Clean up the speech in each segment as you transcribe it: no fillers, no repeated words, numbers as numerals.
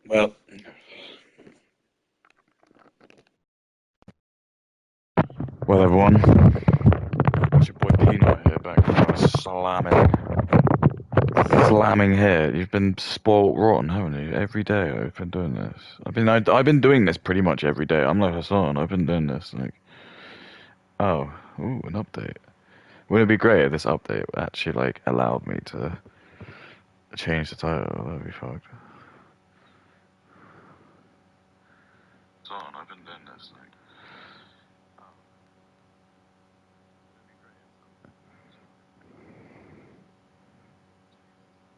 Well, well, everyone, it's your boy Peanut here, back from a slamming hit. You've been spoiled rotten, haven't you? Every day I've been doing this. I've been doing this pretty much every day. I'm like Hassan. I've been doing this like, oh, ooh, an update. Wouldn't it be great if this update actually like allowed me to change the title? That'd be fucked. Hassan, I've been doing this like.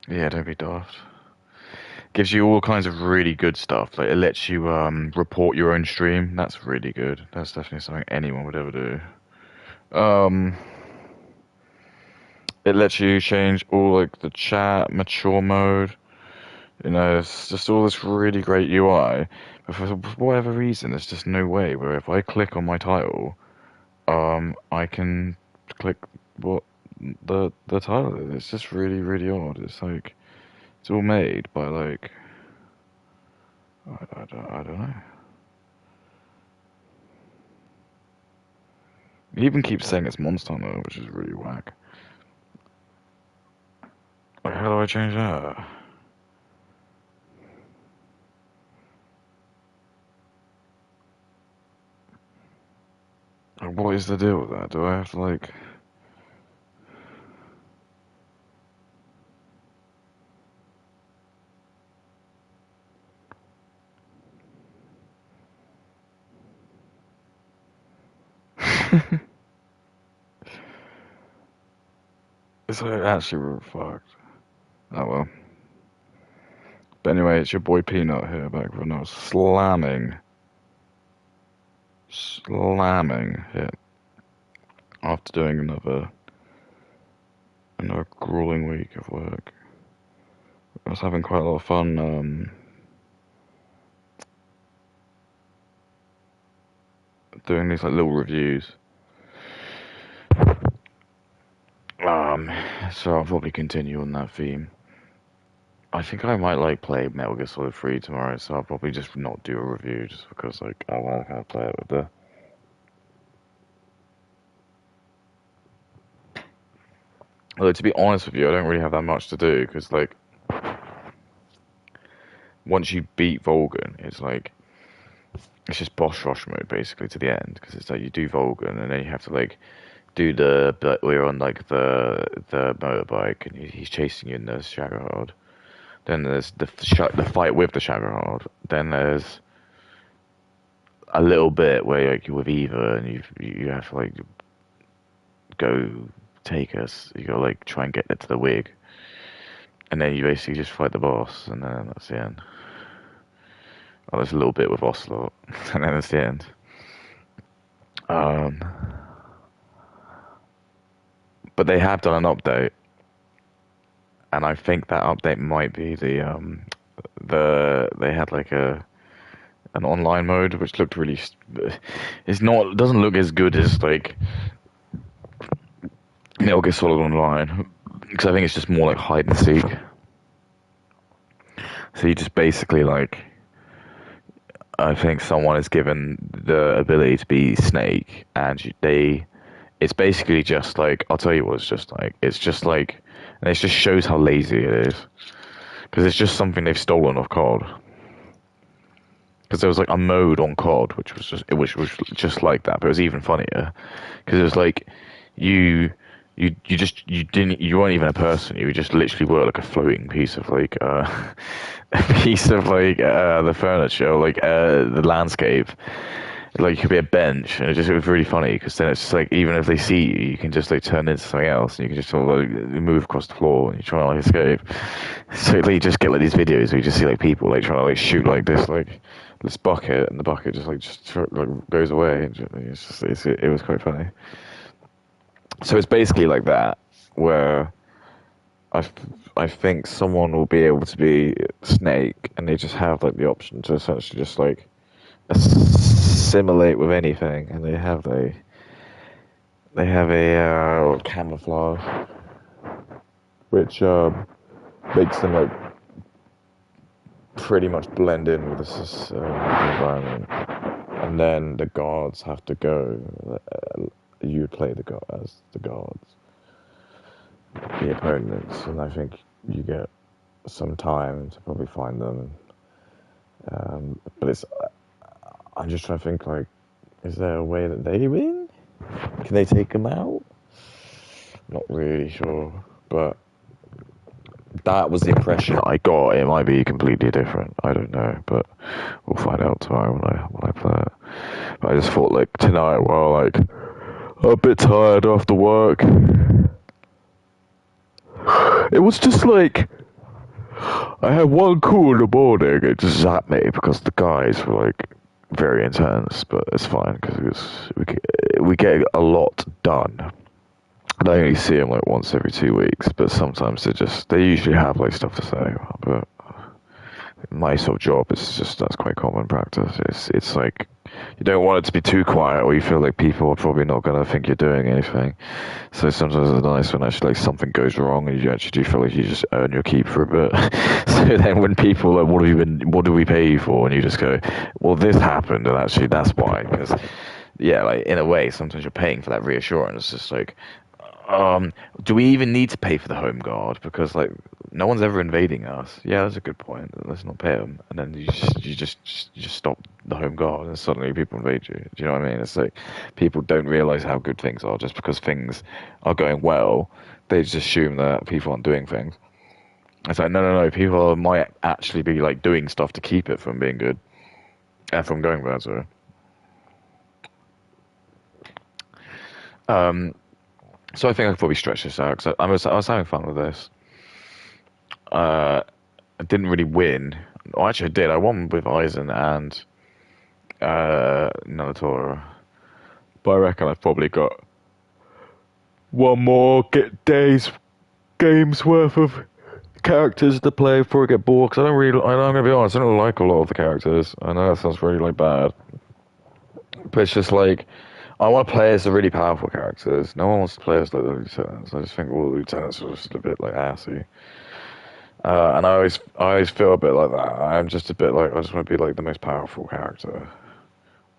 Yeah, don't be daft. Gives you all kinds of really good stuff. Like it lets you report your own stream. That's really good. That's definitely something anyone would ever do. It lets you change all like the chat, mature mode. You know, it's just all this really great UI. But for whatever reason, there's just no way where if I click on my title, I can click what the title is. It's just really, really odd. It's like it's all made by like I don't know. It even keeps saying it's Monster Hunter, which is really whack. Like, how do I change that? Like, what is the deal with that? Do I have to like? It's like actually real fucked. Oh well. But anyway, it's your boy Peanut here, back with another slamming hit after doing another grueling week of work. I was having quite a lot of fun doing these like little reviews. Um, so I'll probably continue on that theme. I think I might like play Metal Gear Solid 3 tomorrow, so I'll probably just not do a review just because like I want to kind of play it with the. Although to be honest with you, I don't really have that much to do because like once you beat Volgan, it's just boss rush mode basically to the end because it's like you do Volgan and then you have to like do but we're on like the motorbike and he's chasing you in the Shaggerhard. Then there's the fight with the Shaggerhard. Then there's a little bit where like you're with Eva and you have to like go take us. You gotta like try and get it to the wig, and then you basically just fight the boss, and then that's the end. Oh, there's a little bit with Ocelot, and then that's the end. Um, but they have done an update, and I think that update might be they had like an online mode which looked really it's not doesn't look as good as like Metal Gear Solid Online because I think it's just more like hide and seek. So you just basically like I think someone is given the ability to be Snake, and it's basically just like I'll tell you what it's just like and it just shows how lazy it is because it's just something they've stolen off COD. Because there was like a mode on COD which was just like that, but it was even funnier because it was like you you weren't even a person. You just literally were like a floating piece of like a piece of like the furniture, like the landscape. Like you could be a bench, and it was really funny because then it's just like even if they see you, you can just like turn into something else, and you can just sort of like move across the floor, and you try to like escape. So like, you just get like these videos where you just see like people like trying to like shoot like this bucket, and the bucket just like goes away. It was quite funny. So it's basically like that, where I, I think someone will be able to be Snake, and they just have like the option to essentially just like assimilate with anything, and they have they have a camouflage, which makes them like pretty much blend in with this environment. And then the guards have to go. You play as the guards, the opponents, and I think you get some time to probably find them. But I'm just trying to think like, is there a way that they win? Can they take them out? Not really sure, but that was the impression I got. It might be completely different. I don't know, but we'll find out tomorrow when I play it. But I just thought like tonight, well, like I'm a bit tired after work. It was just like I had one call in the morning. It just zapped me because the guys were like very intense, but it's fine because we get a lot done. I only see them like once every 2 weeks, but sometimes they usually have like stuff to say. But my sort of job is just that's quite common practice. It's like you don't want it to be too quiet, or you feel like people are probably not going to think you're doing anything. So sometimes it's nice when actually like something goes wrong, and you actually do feel like you just earn your keep for a bit. So then when people are like, what do we pay you for? And you just go, well, this happened, and actually that's why. Because yeah, like in a way, sometimes you're paying for that reassurance. It's just like, do we even need to pay for the home guard? Because like no one's ever invading us. Yeah, that's a good point. Let's not pay them, and then you just stop the home guard, and suddenly people invade you. Do you know what I mean? It's like people don't realize how good things are just because things are going well. They just assume that people aren't doing things. It's like no. People might actually be like doing stuff to keep it from being good and from going bad. Sorry. Um, so I think I could probably stretch this out because I was having fun with this. I didn't really win. Well, actually, I did. I won with Aizen and Nanatora. But I reckon I've probably got one more days games worth of characters to play before I get bored. Because I'm gonna be honest, I don't like a lot of the characters. I know that sounds really like bad, but it's just like I want to play as the really powerful characters. No one wants to play as like the lieutenants. I just think all the lieutenants are just a bit like assy. And I always feel a bit like that. I'm just a bit like I just want to be like the most powerful character,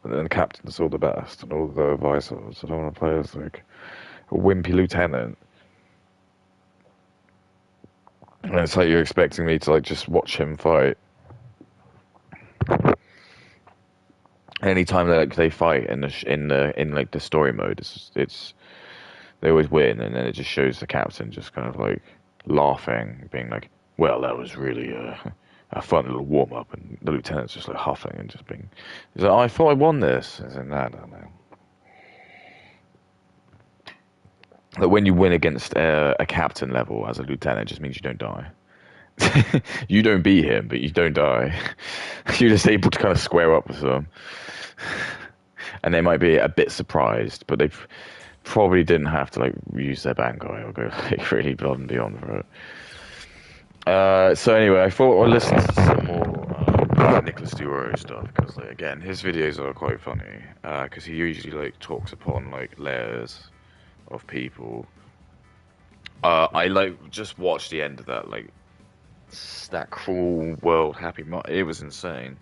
and then the captain's all the best, and all the advisors. I don't want to play as like a wimpy lieutenant. And it's like you're expecting me to like just watch him fight. Anytime they fight in like the story mode, it's they always win, and then it just shows the captain just kind of like laughing, being like, "Well, that was really a fun little warm up," and the lieutenant's just like huffing and just being, he's like, "Oh, I thought I won this." I said, "No, no, no." Like when you win against a captain level as a lieutenant, it just means you don't die. You don't beat him, but you don't die. You're just able to kind of square up with them, and they might be a bit surprised, but they probably didn't have to like use their Bankai or go like really above and beyond for it. So anyway, I thought I'd listen to some more Nicholas Duro stuff because, like, again, his videos are quite funny because he usually like talks upon like layers of people. I like just watched the end of that cruel world happy. It was insane.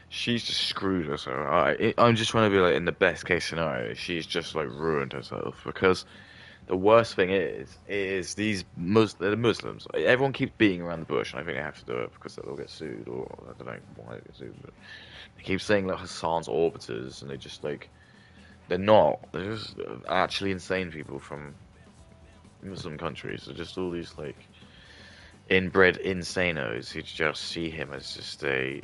She's just screwed herself. I'm just trying to be like in the best case scenario. She's just like ruined herself because the worst thing is the Muslims. Everyone keeps beating around the bush, and I think they have to do it because they'll get sued, or I don't know why they get sued. But they keep saying like Hassan's orbiters, and they just like they're not. They're just actually insane people from Muslim countries. They're just all these like inbred insanos who just see him as just a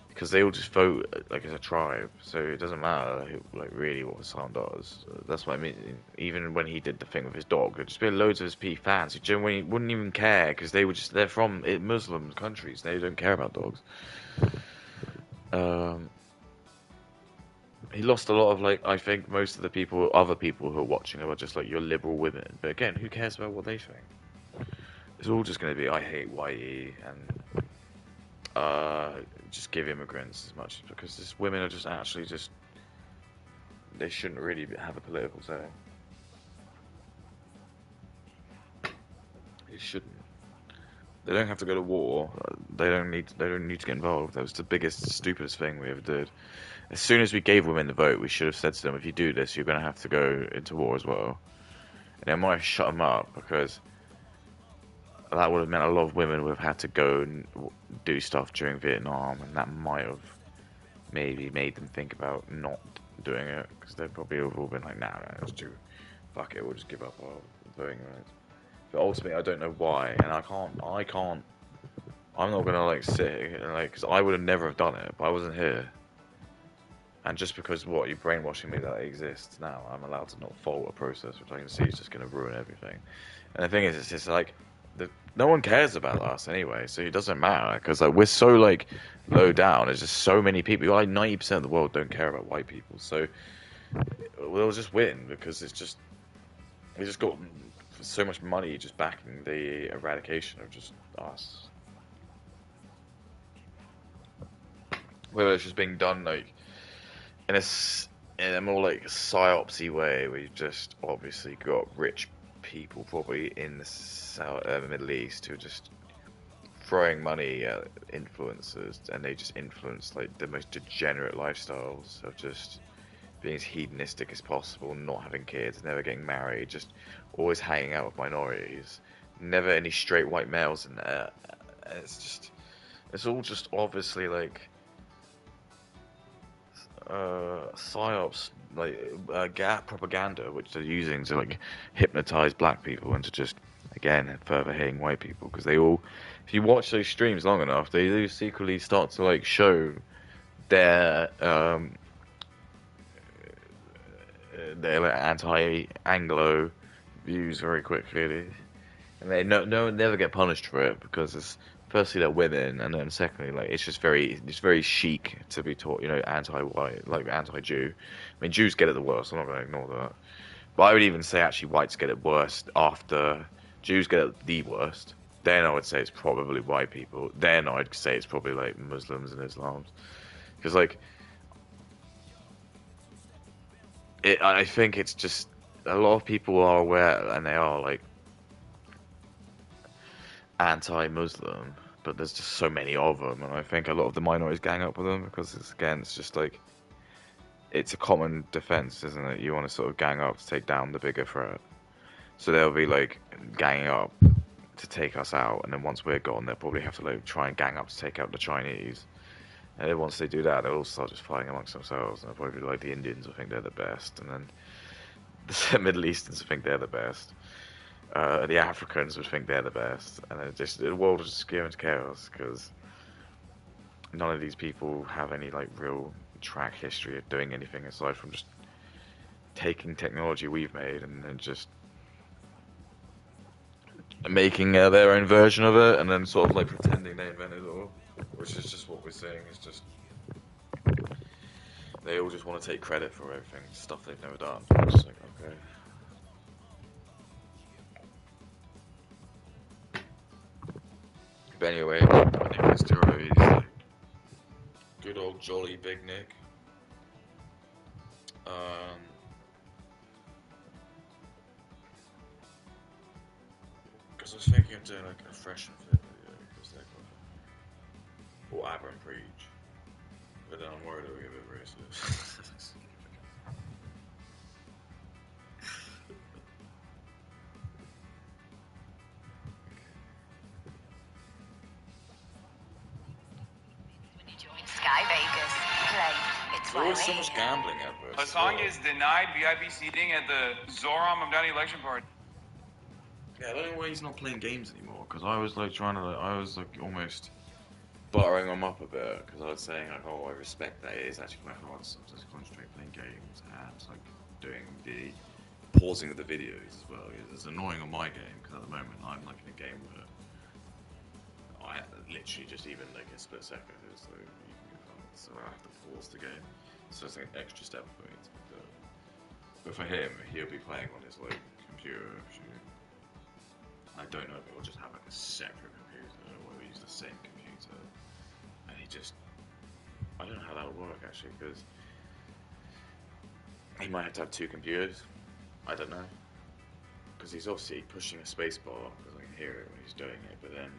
because they all just vote like as a tribe, so it doesn't matter who, like really what Hassan does. That's what I mean. Even when he did the thing with his dog, there'd just be loads of his P fans who genuinely wouldn't even care because they're from Muslim countries. They don't care about dogs. Um, he lost a lot of like I think most of the other people who are watching him are just like your liberal women. But again, who cares about what they think? It's all just going to be I hate YE and just give immigrants as much because these women are just actually just they shouldn't really have a political say. They shouldn't. They don't have to go to war. They don't need to get involved. That was the biggest, stupidest thing we ever did. As soon as we gave women the vote, we should have said to them, if you do this, you're going to have to go into war as well. And it might have shut them up, because that would have meant a lot of women would have had to go and do stuff during Vietnam, and that might have maybe made them think about not doing it, because they'd probably have all been like, nah, let's do, fuck it, we'll just give up our voting rights. But ultimately, I don't know why, and I'm not gonna like sit like, because I would have never have done it, but I wasn't here. And just because what you're brainwashing me that it exists now, I'm allowed to not follow a process, which I can see is just gonna ruin everything. And the thing is, it's just like, no one cares about us anyway, so it doesn't matter, because like we're so like low down. There's just so many people. Like 90% of the world don't care about white people, so we'll just win, because we just got so much money just backing the eradication of just us. Whether it's just being done like in in a more like psyopsy way, we've just obviously got rich people probably in the Middle East who are just throwing money at influencers, and they just influence like the most degenerate lifestyles of just being as hedonistic as possible, not having kids, never getting married, just always hanging out with minorities, never any straight white males in there. And it's all just obviously like psyops, like gap propaganda, which they're using to like hypnotize black people into just again further hating white people, because they all, if you watch those streams long enough, they do secretly start to like show their like, anti-Anglo views very quickly, and they no never get punished for it, because it's firstly they're women, and then secondly like it's very chic to be taught, you know, anti-white, like anti-Jew. I mean, Jews get it the worst. I'm not going to ignore that, but I would even say actually whites get it worse after Jews get it the worst. Then I would say it's probably white people. Then I'd say it's probably like Muslims and Islams, because like I think it's just a lot of people are aware, and they are like anti-Muslim, but there's just so many of them, and I think a lot of the minorities gang up with them, because it's just like it's a common defense, isn't it? You want to sort of gang up to take down the bigger threat, so they'll be like ganging up to take us out, and then once we're gone, they'll probably have to like try and gang up to take out the Chinese. And then once they do that, they'll all start just fighting amongst themselves, and they'll probably be like the Indians will think they're the best, and then the Middle Easterns will think they're the best. The Africans would think they're the best, and then just the world would just go into chaos, because none of these people have any like real track history of doing anything aside from just taking technology we've made and then just making their own version of it, and then sort of like pretending they invented it all, which is just what we're seeing. Is just they all just want to take credit for everything, stuff they've never done. It's just like, okay. But anyway, my name is Steroids. Good old jolly Big Nick. Because I was thinking of doing like a fresh and fit video, because they're or Abra and Preach. But then I'm worried it'll get a bit racist. Sky Vegas. Play. It's There's always so much gambling adverts. Hassan is denied VIP seating at the Zohran Mamdani election party. Yeah, I don't know why he's not playing games anymore, because I was like trying to, I was like almost buttering him up a bit, because I was saying like, oh, I respect that it is actually quite hard to sometimes concentrate playing games, and like doing the pausing of the videos as well. It's annoying on my game, because at the moment I'm like in a game where I literally just even like a split second is like, so I have to pause the game, so it's like an extra step for me to do it. But for him, he'll be playing on his like computer. I don't know if it will just have like a separate computer, or we use the same computer, and he just, I don't know how that would work actually, because He might have to have two computers. I don't know. Because he's obviously pushing a spacebar, because I can hear it when he's doing it, but then...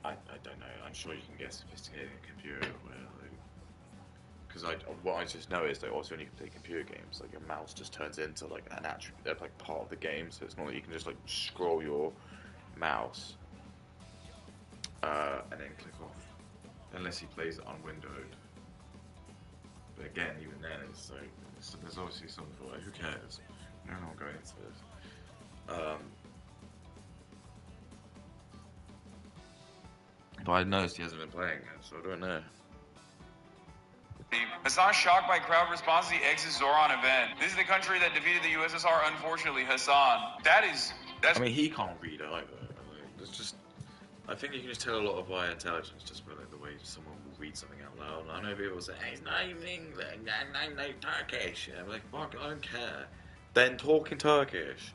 I don't know. I'm sure you can get a sophisticated computer where, like... Because what I just noticed, like, also when you play computer games, like, your mouse just turns into, like, an attribute, like, part of the game, so it's not like you can just, like, scroll your mouse, and then click off. Unless he plays it unwindowed. But again, even then, it's like, there's obviously something for, like, who cares? I don't know what I'm going into this. But I noticed he hasn't been playing it, so I don't know. Hassan shocked by crowd response to the exit Zoran event. This is the country that defeated the USSR, unfortunately, Hassan. That's... I mean, he can't read either. Like, it's just... I think you can just tell a lot of by intelligence just by like, the way someone will read something out loud. And I know people say, hey, it's not even English, I'm not Turkish. And I'm like, fuck, I don't care. Then talk in Turkish.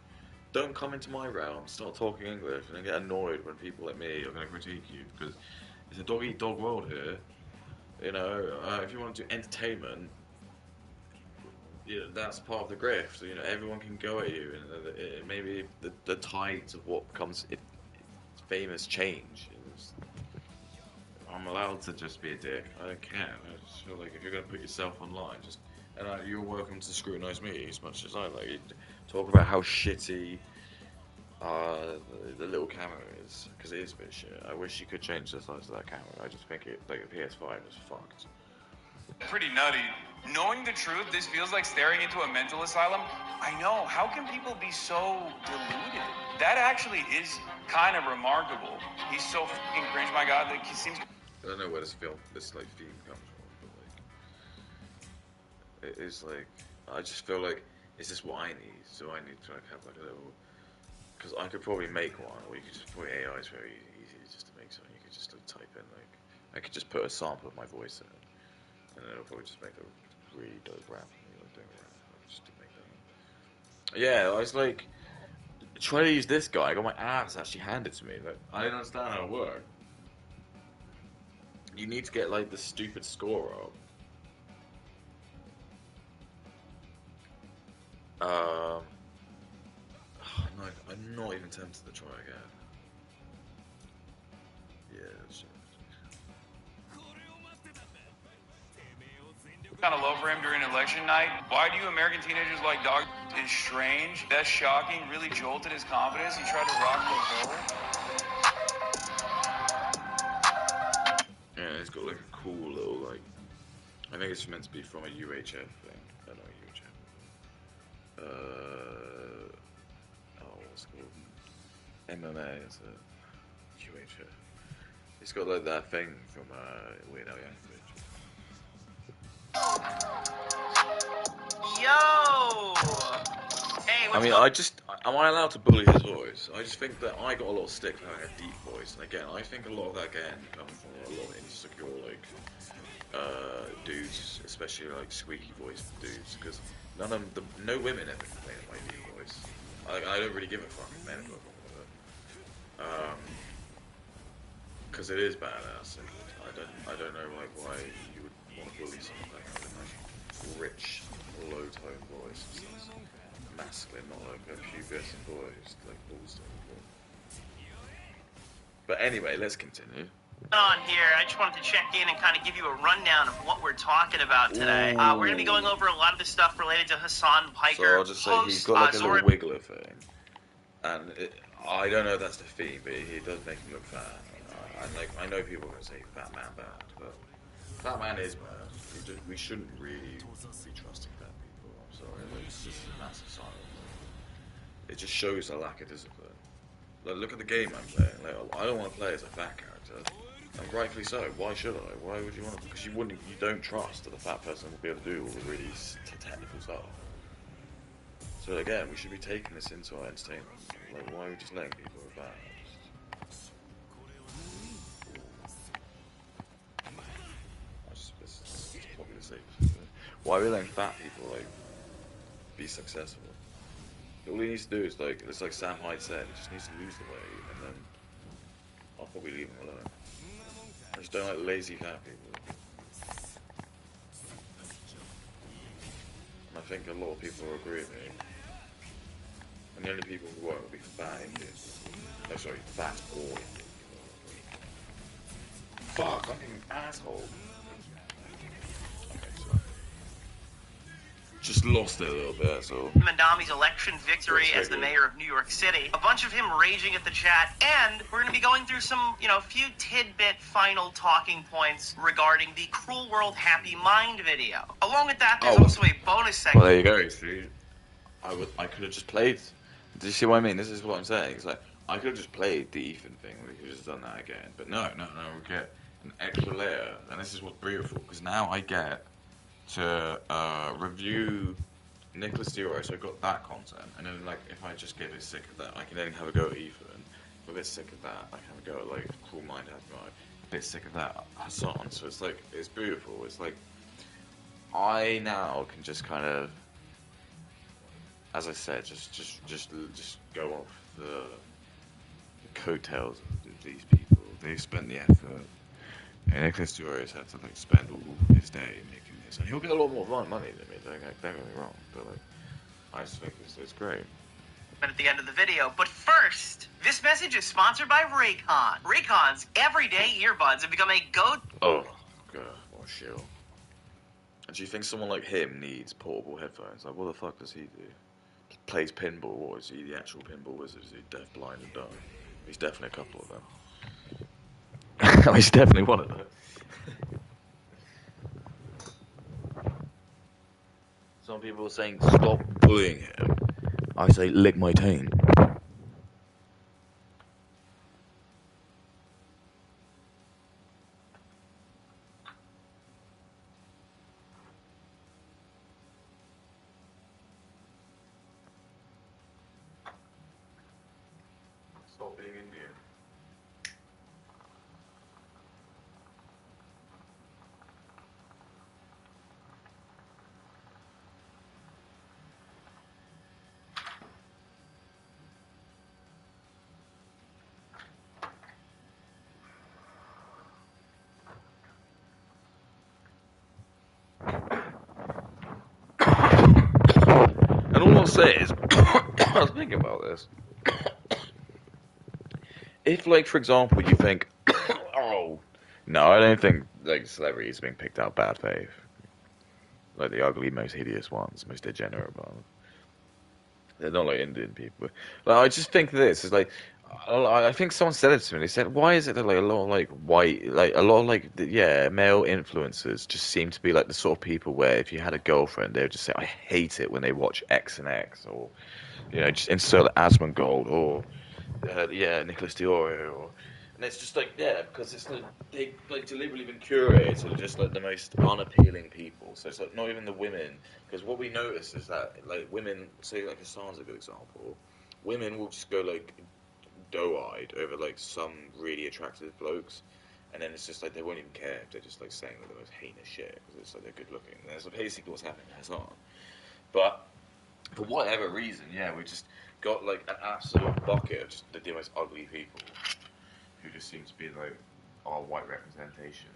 Don't come into my realm, start talking English, and then get annoyed when people like me are going to critique you. Because it's a dog-eat-dog world here. You know, if you want to do entertainment, you know, that's part of the grift. You know, everyone can go at you, and maybe the tides of what becomes famous change. I'm allowed to just be a dick. I don't care. I just feel like if you're going to put yourself online, you're welcome to scrutinise me as much as I like. Talk about how shitty the little camera is, because it is a bit shit. I wish you could change the size of that camera. I just think it, like the PS5 is fucked. pretty nutty. Knowing the truth, this feels like staring into a mental asylum. I know, how can people be so deluded? That actually is kind of remarkable. He's so fucking cringe, my god, like he seems... I don't know where this like theme comes from, but like, it is like, I just feel like, is this what I need? So I need to like have like a little, because I could probably make one, or you could just put AI is very easy just to make something. You could just like, type in like, I could just put a sample of my voice in it, and then it'll probably just make a really dope rap, like doing a rap, just to make that. Yeah, I was like, trying to use this guy, I got my ass actually handed to me, like, I didn't understand how it worked. You need to get like the stupid score up. I'm not even tempted to try again. Yeah, shit. Kind of low for him during election night. Why do you American teenagers like dogs? Is strange. That's shocking. Really jolted his confidence. He tried to rock the boat. Yeah, it's got like a cool little like. I think it's meant to be from a UHF thing. I don't know UHF. What's it called? MMA is a UHF. It's got like that thing from Weird Al Yankovic. Yo! Hey, what's am I allowed to bully his voice? I just think that I got a lot of stick for having a deep voice, and again, I think a lot of that comes from a lot of insecure, like, dudes, especially like squeaky voiced dudes, because no women ever complain of my deep voice. I don't really give a fuck if men have got a problem with it. Because it is badass, and I don't know like why you would want to bully someone like that. Rich, low-tone voice. It's masculine, not like a pubescent voice, like balls to the But anyway, let's continue. on here? I just wanted to check in and kind of give you a rundown of what we're talking about today. We're going to be going over a lot of the stuff related to Hassan Piker. So I'll just say he's got like a little wiggler thing. And I don't know if that's the theme, but he does make him look fat. And like, I know people are going to say fat man bad, but fat man is bad. We shouldn't really be trusting fat people. I'm sorry, like, this is a massive sign. It just shows a lack of discipline. Like, look at the game I'm playing. Like, I don't want to play as a fat character, and rightfully so. Why should I? Why would you want to? Because you don't trust that the fat person will be able to do all the really technical stuff. So again, we should be taking this into our entertainment. Like, why are we just letting people be bad? It's probably the safest. Why are we letting fat people like be successful? All he needs to do is like, it's like Sam Hyde said, he just needs to lose the weight, and then I'll probably leave him alone. I just don't like lazy fat people. I think a lot of people will agree with me. And the only people who won't will be fat Indians. No, sorry, fat or fuck, I'm an asshole. Okay, so just lost it a little bit, so. Mandami's election victory as the mayor of New York City. A bunch of him raging at the chat, and we're going to be going through some, few tidbit final talking points regarding the Cruel World Happy Mind video. Along with that, there's also a bonus segment. Well, there you go. See, I could have just played. Do you see what I mean? This is what I'm saying. It's like I could have just played the Ethan thing. We could have just done that again. But no. We get an extra layer, and this is what's beautiful because now I get to review Nicholas Dior, so I got that content, and then like if I just get a bit sick of that, I can then have a go at Ethan. If I'm a bit sick of that, I can have a go at like Cool Mind Happy Mind. A bit sick of that, Hassan. So it's like it's beautiful. It's like I now can just kind of, as I said, just go off the coattails of these people. They've spent the effort. And Nicholas Dior has had to like spend all his day making this, and he'll get a lot more money than me. Don't get me wrong, but like I just think it's great. At the end of the video, but first, this message is sponsored by Raycon. Raycon's everyday earbuds have become a go. Oh god, what a shill. And do you think someone like him needs portable headphones? Like, what the fuck does he do? He plays pinball. What is he? The actual pinball wizard? Is he deaf, blind, and dumb? He's definitely a couple of them. He's definitely one of them. Some people are saying stop bullying him. I say lick my taint. Stop being Indian. And all I'll say is, I was thinking about this. If, like, for example, you think, oh, no, I don't think, like, celebrities are being picked out bad faith. Like, the ugly, most hideous ones, most degenerate ones. They're not, like, Indian people. Like, I just think this is, like, I think someone said it to me. They said, why is it that, like, a lot of, like, white, like, a lot of, like, male influencers just seem to be, like, the sort of people where if you had a girlfriend, they would just say, I hate it when they watch X and X, or, just insert Asmongold, or, Nicholas Dior, or, and it's just, like, because it's, like, they, like, deliberately been curated to just, like, the most unappealing people. So it's, like, not even the women, because what we notice is that, like, women, say, like, Hassan's a good example, women will just go, like, doe-eyed over like some really attractive blokes, and then it's just like they won't even care if they're just like saying like, the most heinous shit because it's like they're good looking. And that's basically what's happening to Hassan. But for whatever reason, we just got like an absolute bucket of just the most ugly people who just seem to be like our white representation.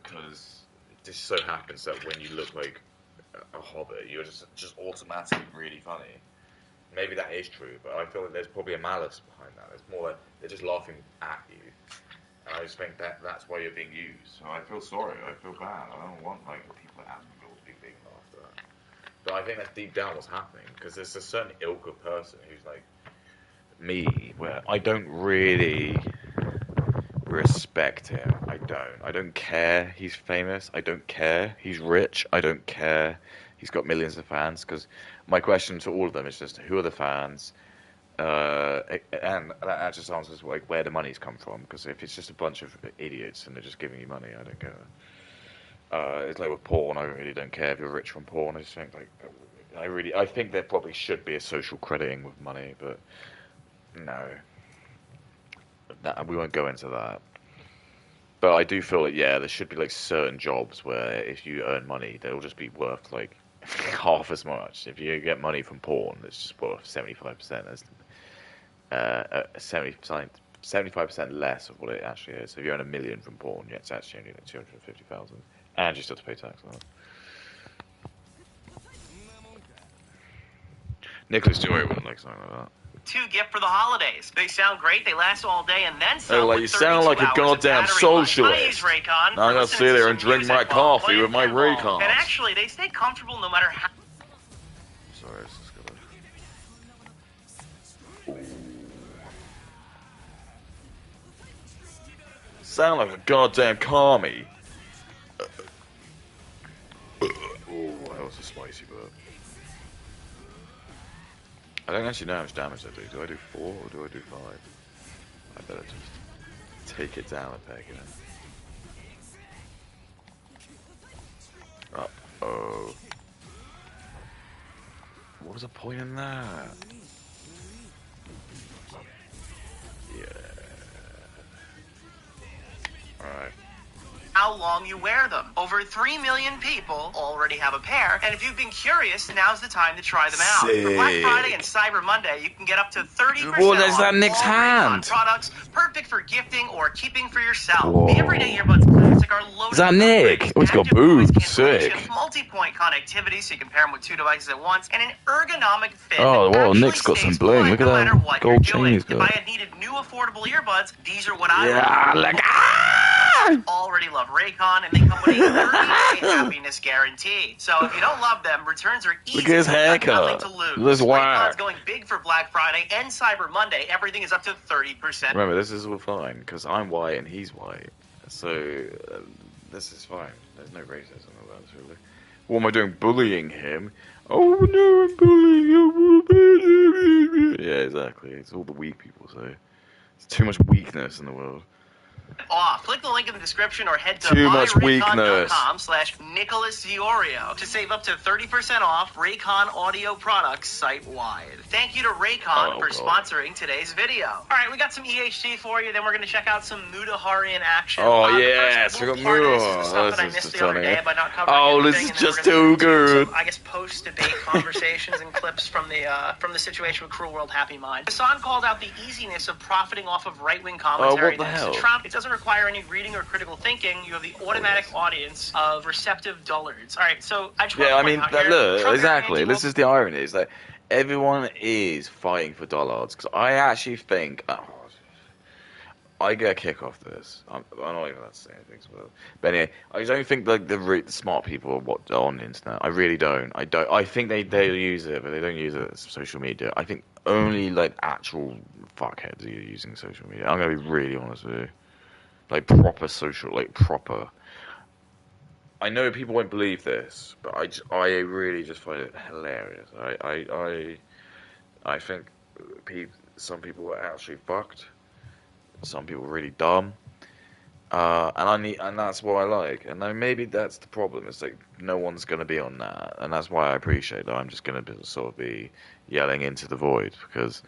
Because it just so happens that when you look like a hobbit, you're just automatically really funny. Maybe that is true, but I feel like there's probably a malice behind that. It's more like they're just laughing at you. And I just think that's why you're being used. So I feel sorry, I feel bad. I don't want like people at Asmongold to be being laughed at. But I think that's deep down what's happening, because there's a certain ilk of person who's like me, where I don't really respect him. I don't care he's famous. I don't care he's rich. I don't care he's got millions of fans, because my question to all of them is just, who are the fans? And that just answers like where the money's come from, because if it's just a bunch of idiots and they're just giving you money, I don't care. It's like with porn, I really don't care if you're rich from porn. I just think like, I think there probably should be a social crediting with money, but no. We won't go into that. But I do feel like, there should be like certain jobs where if you earn money, they'll just be worth like half as much. If you get money from porn, it's just worth 75%. 75% less of what it actually is. So if you earn $1 million from porn, it's actually only like 250,000, and you still have to pay tax on it. Nicholas Joy wouldn't like something like that. To gift for the holidays. They sound great, they last all day, and then some. Oh, like, you sound like a goddamn socialist. Raycon. Now I'm gonna sit there and drink my coffee with my Raycons. And actually, they stay comfortable no matter how. Sorry, this is good. Ooh. Sound like a goddamn commie. Oh, that was a spicy burp. I don't actually know how much damage I do. Do I do 4 or do I do 5? I better just take it down a peg, you know. Uh-oh. What was the point in that? Yeah. Alright. How long you wear them. Over 3 million people already have a pair, and if you've been curious, now's the time to try them out. Sick. For Black Friday and Cyber Monday, you can get up to 30% Whoa, there's off that Nick's all hand. Raycon products, perfect for gifting or keeping for yourself. Whoa. The Everyday Earbuds Classic are loaded Is that with Nick? upgrades, Oh, he's got active noise boobs. cancellation, Sick. multi-point connectivity, so you can pair them with 2 devices at once, and an ergonomic fit. Oh, that whoa, actually Nick's got some stays bling. put Look at no that matter what gold you're chain doing. he's If got. I had needed new affordable earbuds, these are what I would Yeah, like, already love Raycon, and they come with a 30-day happiness guarantee. So if you don't love them, returns are easy. Look at his You've got haircut. nothing to lose. This whack. Raycon's going big for Black Friday and Cyber Monday. Everything is up to 30%. Remember, this is all fine, because I'm white and he's white. So, this is fine. There's no racism about this, really. What am I doing? Bullying him? Oh, no, I'm bullying him. Yeah, exactly. It's all the weak people say. There's too much weakness in the world. Off. Click the link in the description or head to Too much weakness. myRaycon.com/NicholasDiorio to save up to 30% off Raycon audio products site-wide. Thank you to Raycon for sponsoring today's video. Alright, we got some EHT for you, then we're going to check out some Mutahari in action. Oh, the yes, first we got little part of this is the Mutahari. stuff that I This is missed just the other funny. day by not covering Oh, this everything, is and then just we're gonna too good. some, I guess, post-debate conversations and clips from the situation with Cruel World Happy Mind. Hassan called out the easiness of profiting off of right-wing commentary. what the hell? Trump, it doesn't require any reading or critical thinking. You have the automatic audience of receptive dullards. All right, so I just want Yeah, to I point mean, out here, look, Trump exactly. anti- This is the irony, is that everyone is fighting for dullards, because I actually think... I get a kick off this. I'm not even allowed to say anything. But anyway, I don't think like the smart people are what are on the internet. I really don't. I think they use it, but they don't use it as social media. I think only like actual fuckheads are using social media. I'm gonna be really honest with you. Like proper. I know people won't believe this, but I really just find it hilarious. I think some people are actually fucked. Some people are really dumb, and that's what I like. And then maybe that's the problem. It's like no one's gonna be on that, and that's why I appreciate that. I'm just gonna sort of be yelling into the void because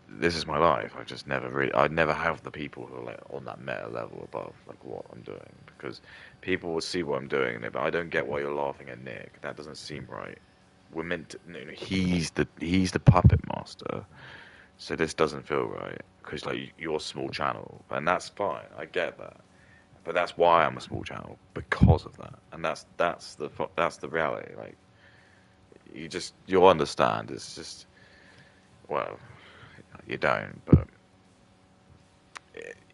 this is my life. I'd never have the people who are like on that meta level above like what I'm doing, because people will see what I'm doing and they're like, I don't get why you're laughing at Nick. That doesn't seem right. We're meant to. He's the puppet master. So this doesn't feel right, because like you're a small channel, and that's fine. I get that, but that's why I'm a small channel, because of that, and that's the reality. Like you'll understand. It's just, well, you don't, but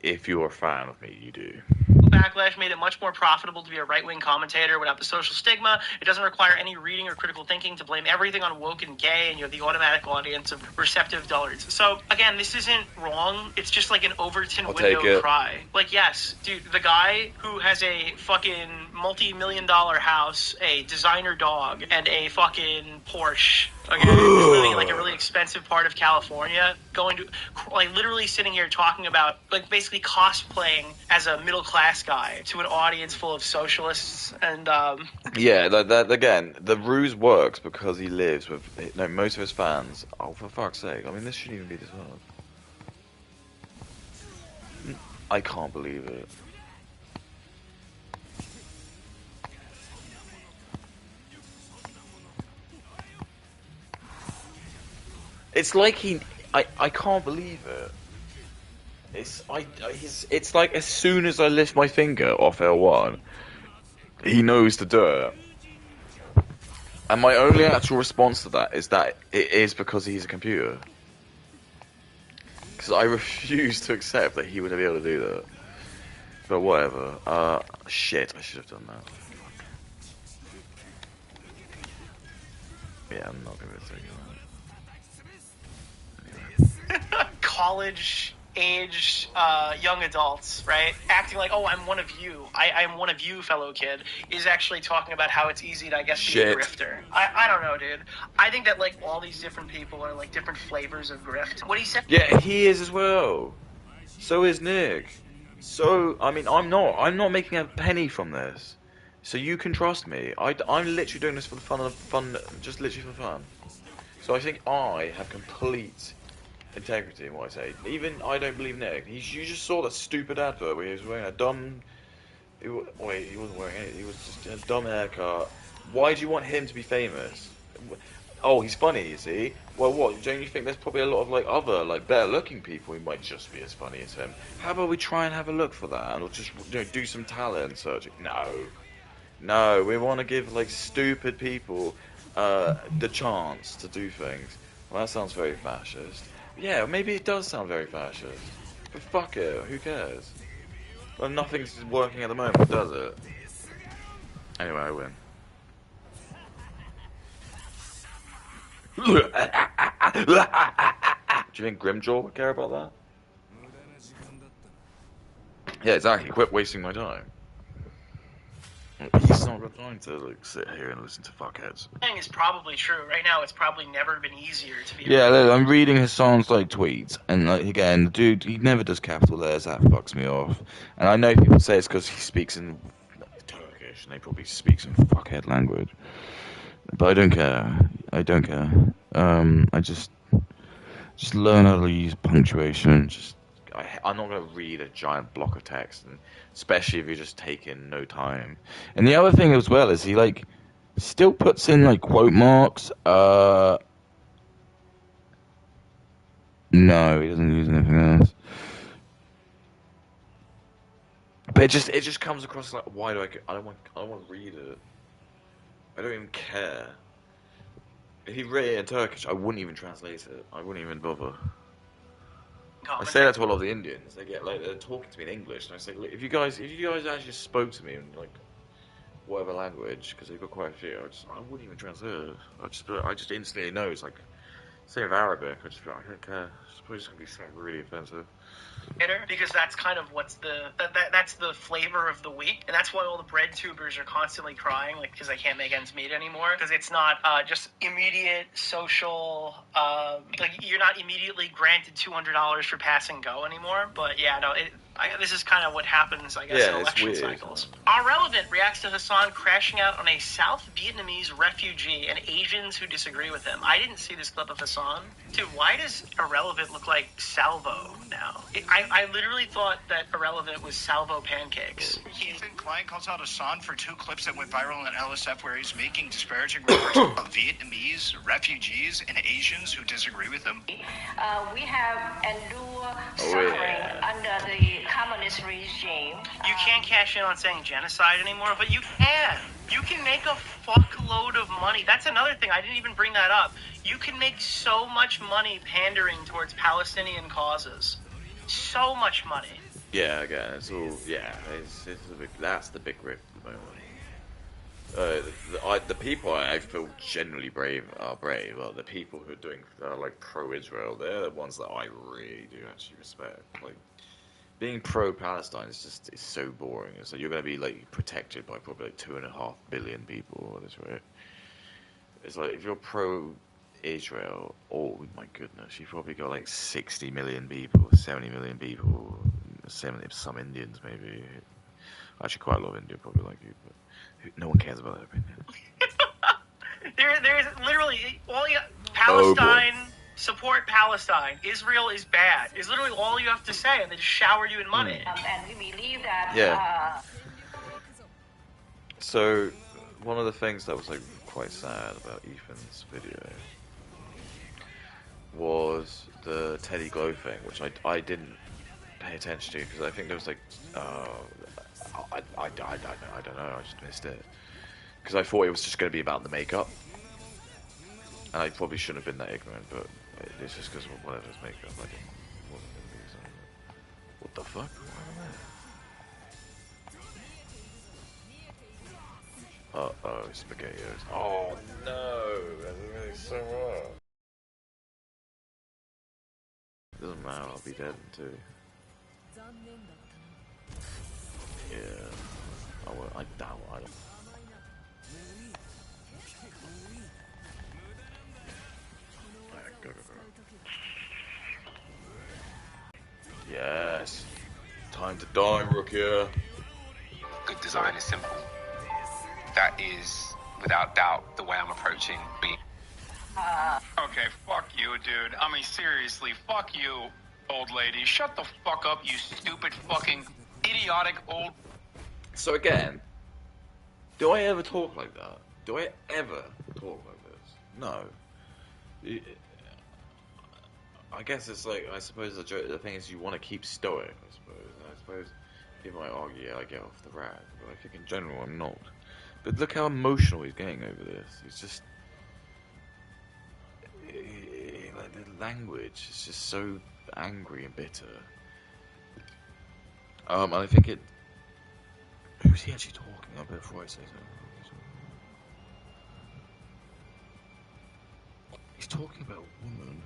if you're a fan of me, you do. Backlash made it much more profitable to be a right-wing commentator without the social stigma. It doesn't require any reading or critical thinking to blame everything on woke and gay, and you have the automatic audience of receptive dullards. So, again, this isn't wrong. It's just like an Overton window cry. Like, yes, dude, the guy who has a fucking multi-million-dollar house, a designer dog, and a fucking Porsche, okay, is living in like a really expensive part of California, going to, like, literally sitting here talking about, like, basically cosplaying as a middle-class guy to an audience full of socialists, and yeah, that again, the ruse works because he lives with most of his fans. Oh, for fuck's sake! I mean, this shouldn't even be this hard. I can't believe it. It's like I can't believe it. It's like as soon as I lift my finger off L1, he knows to do it. And my only actual response to that is that it is because he's a computer. Because I refuse to accept that he would be able to do that. But whatever. Shit, I should have done that. Yeah, I'm not gonna be able to take that. College-aged young adults, right, acting like, oh, I'm one of you. I'm one of you, fellow kid, is actually talking about how it's easy to, I guess, be a grifter. I don't know, dude. I think that, like, all these different people are, like, different flavors of grift. What he said... Yeah, he is as well. So is Nick. So, I mean, I'm not making a penny from this. So you can trust me. I'm literally doing this for the fun, just literally for fun. So I think I have complete integrity in what I say. Even I don't believe Nick. You just saw that stupid advert where he was wearing a dumb... Wait, he wasn't wearing anything. He was just a dumb haircut. Why do you want him to be famous? Oh, he's funny, you see? Well, what? Don't you think there's probably a lot of, like, other, like, better-looking people who might just be as funny as him? How about we try and have a look for that, and we'll just, do some talent searching? No, we want to give, like, stupid people the chance to do things. Well, that sounds very fascist. Yeah, maybe it does sound very fascist. But fuck it, who cares? Well, nothing's working at the moment, does it? Anyway, I win. Do you think Grimjaw would care about that? Yeah, exactly. Quit wasting my time. He's not got time to like sit here and listen to fuckheads. Thing is probably true. Right now, it's probably never been easier to be. Yeah, look, I'm reading Hassan's like tweets, and like again, the dude, he never does capital letters. That fucks me off. And I know people say it's because he speaks in Turkish, and they probably speak some fuckhead language. But I don't care. I don't care. I just learn how to use punctuation. I'm not going to read a giant block of text, and especially if you're just taking no time. And the other thing as well is he like still puts in like quote marks. No, he doesn't use anything else. But it just comes across like, why do I don't want to read it. I don't even care. If he read it in Turkish, I wouldn't even translate it. I wouldn't even bother. I say that to a lot of the Indians. They get like they're talking to me in English, and I say, look, if you guys actually spoke to me in like whatever language, because they've got quite a few, I wouldn't even translate it. I just instantly know. It's like same with Arabic. I don't care. It's probably just gonna be something really offensive. Because that's kind of what's that's the flavor of the week, and that's why all the bread tubers are constantly crying, like, because they can't make ends meet anymore, because it's not just immediate social, like, you're not immediately granted $200 for pass and go anymore. But yeah, no, this is kind of what happens, I guess, in election cycles. Our Relevant reacts to Hassan crashing out on a South Vietnamese refugee and Asians who disagree with him. I didn't see this clip of Hassan. Dude, why does Irrelevant look like Salvo now? I literally thought that Irrelevant was Salvo pancakes. Ethan Klein calls out Hassan for 2 clips that went viral on LSF where he's making disparaging remarks about Vietnamese refugees and Asians who disagree with him. We have endured suffering under the communist regime. You can't cash in on saying genocide anymore, but you can. You can make a fuckload of money. That's another thing. I didn't even bring that up. You can make so much money pandering towards Palestinian causes. So much money. Yeah, again, it's all that's the big rip at the moment. The people I feel generally brave are brave. Well, the people who are doing like pro-Israel, they're the ones that I really do actually respect. Like being pro-Palestine is it's so boring. So you're going to be like protected by probably like 2.5 billion people at this rate. It's like if you're pro-Israel, oh my goodness, you've probably got like 60 million people, 70 million people, some Indians maybe. Actually, quite a lot of Indians probably like you, but no one cares about that opinion. There's literally Palestine. Support Palestine. Israel is bad. Is literally all you have to say, and they just shower you in money. And we believe that. Yeah. So, one of the things that was like quite sad about Ethan's video was the Teddy Glow thing, which I didn't pay attention to because I think there was like I don't know. I just missed it because I thought it was just going to be about the makeup. And I probably shouldn't have been that ignorant, but it's just because of whatever's makeup. I didn't, wasn't going to be something. What the fuck? Uh-oh, SpaghettiOs. Oh no! That's really so wrong. Doesn't matter, I'll be dead in 2. Yeah. I doubt I don't. Alright, go. Yes. Time to die, Rukia. Good design is simple. That is, without doubt, the way I'm approaching being. Okay, fuck you, dude. I mean, seriously, fuck you, old lady. Shut the fuck up, you stupid fucking idiotic old. So again, do I ever talk like that? Do I ever talk like this? No. I guess it's like, I suppose the thing is you want to keep stoic, I suppose. And I suppose people might argue, yeah, I get off the rag, but I think in general I'm not. But look how emotional he's getting over this. He's just... like, the language is just so angry and bitter. And I think it... Who's he actually talking about before I say so? He's talking about a woman.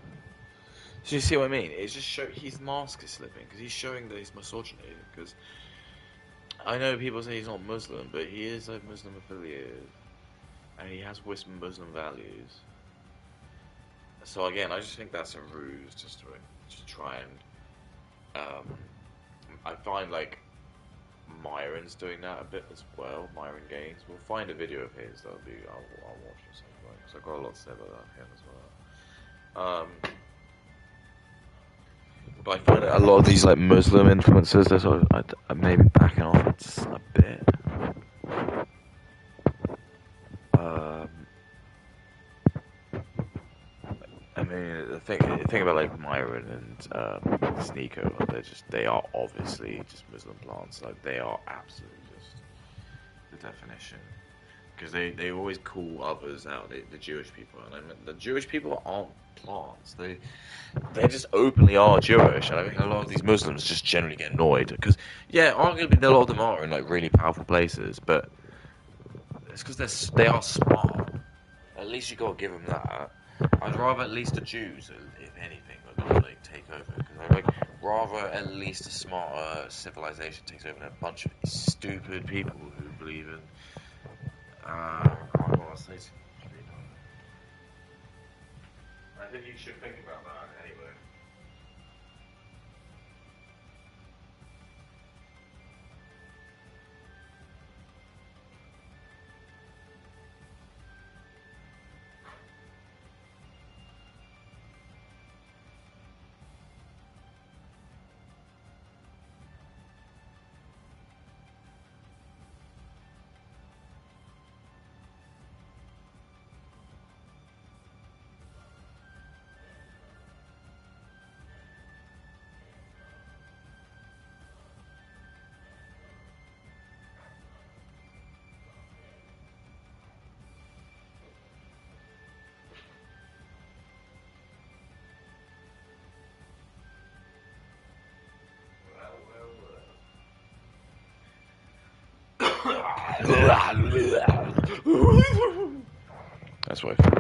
So you see what I mean? It's just his mask is slipping because he's showing that he's misogyny. Because I know people say he's not Muslim, but he is like Muslim affiliated, and he has Muslim values. So again, I just think that's a ruse, just to try and. I find like Myron's doing that a bit as well. Myron Gaines. We'll find a video of his. That'll be I'll watch it sometime because I've got a lot to say about that him as well. But I find that a lot of these like Muslim influencers, they're sort of maybe backing off just a bit. I mean, the thing about like Myron and Sneeko, they are obviously just Muslim plants. Like they are absolutely just the definition. Because they always call others out, the Jewish people, and I mean, the Jewish people aren't plants. They just openly are Jewish, and I think a lot of these Muslims just generally get annoyed because, yeah, arguably a lot of them are in like really powerful places, but it's because they are smart. At least you gotta give them that. I'd rather at least the Jews, if anything, like take over, because I'd like rather at least a smarter civilization takes over than a bunch of stupid people who believe in. I think you should think about that anyway. That's why I feel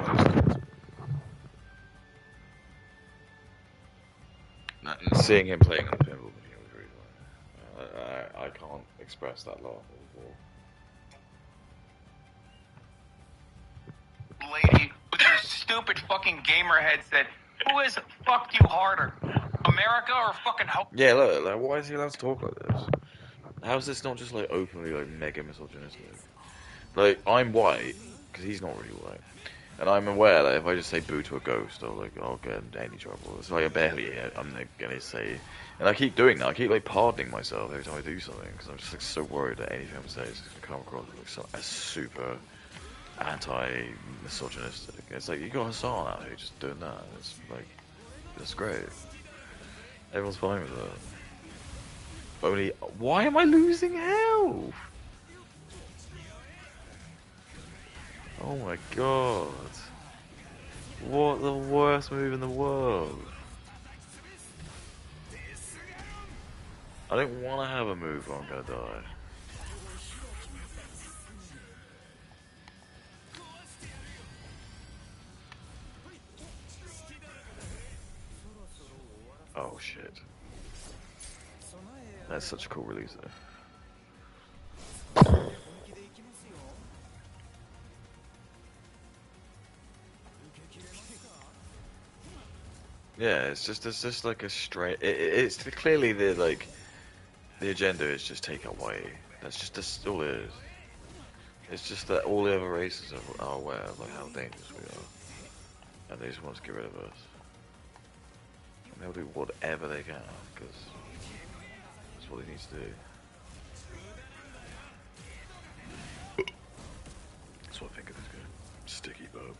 just seeing him playing on the pinball machine was really funny. I can't express that laugh before. Lady with your stupid fucking gamer headset. Who has fucked you harder? America or fucking home? Yeah, look, like, why is he allowed to talk like this? How is this not just like openly like mega misogynistic? Like, I'm white, because he's not really white. And I'm aware that if I just say boo to a ghost, I'll get into any trouble. It's like I'm like, gonna say... And I keep doing that, I keep like pardoning myself every time I do something, because I'm just like so worried that anything I'm saying is just gonna come across as super anti-misogynistic. It's like, you got Hassan out here just doing that, it's like, that's great. Everyone's fine with that. Only, why am I losing health? Oh my god. What the worst move in the world? I don't want to have a move where I'm gonna die. Oh shit. That's such a cool release though. Yeah, it's just like a straight. It's clearly the agenda is just take away. That's all it is. It's just that all the other races are aware of like how dangerous we are, and they just want to get rid of us. And they'll do whatever they can because that's what he needs to do. That's what I think of this game. Sticky bow.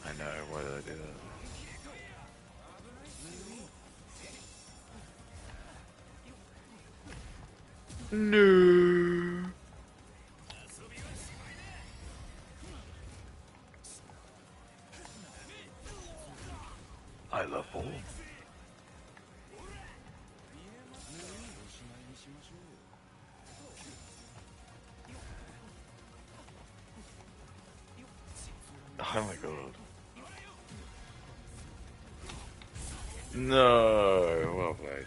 I know, why did I do that? No. I love ball. Oh my god. No, well played.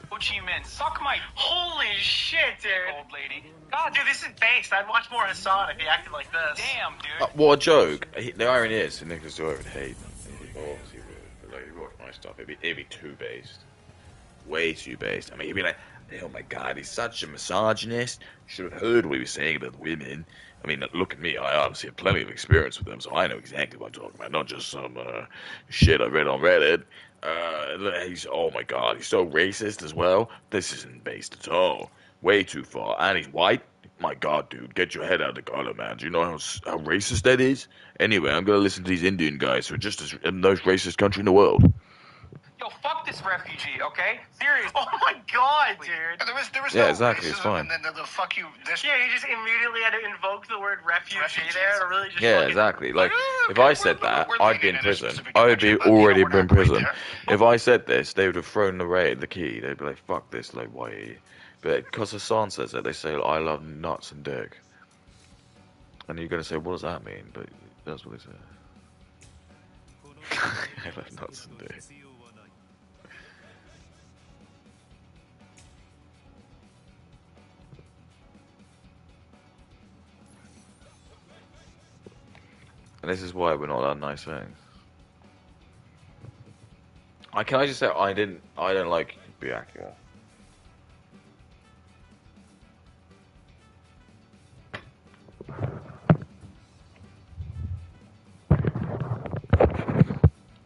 Ho Chi Minh, suck my Holy shit, dude. old lady. God, dude, this is based. I'd watch more Hassan if he acted like this. Damn, dude. What a joke! The irony is, Nicholas Doyle would hate. Obviously would, but like, if you watch my stuff, it'd be too based, way too based. I mean, he'd be like, "Oh my god, he's such a misogynist. Should have heard what he was saying about women." I mean, look at me. I obviously have plenty of experience with them, so I know exactly what I'm talking about. Not just some shit I read on Reddit. Oh my god, he's so racist as well. This isn't based at all. Way too far. And he's white. My god, dude, get your head out of the gutter, man. Do you know how racist that is? Anyway, I'm gonna listen to these Indian guys who are just as the most racist country in the world. Yo, fuck this refugee, okay? Serious. Oh my god, dude. There was Yeah, no exactly, it's racism, fine. and then the fuck you. This Yeah, you just immediately had to invoke the word refugee there to really just Yeah, fucking- exactly. Like, okay, if I said that, we're I'd be leaning in in a prison. specific I would be direction, but, already we're in not right prison. there. If I said this, they would have thrown the key. They'd be like, "Fuck this!" Like, why? But because Hassan says that, they say, "I love nuts and dick," and you're gonna say, "What does that mean?" But that's what they say. I love nuts and dick. And this is why we're not allowed nice things. Can I just say I don't like Byakuya.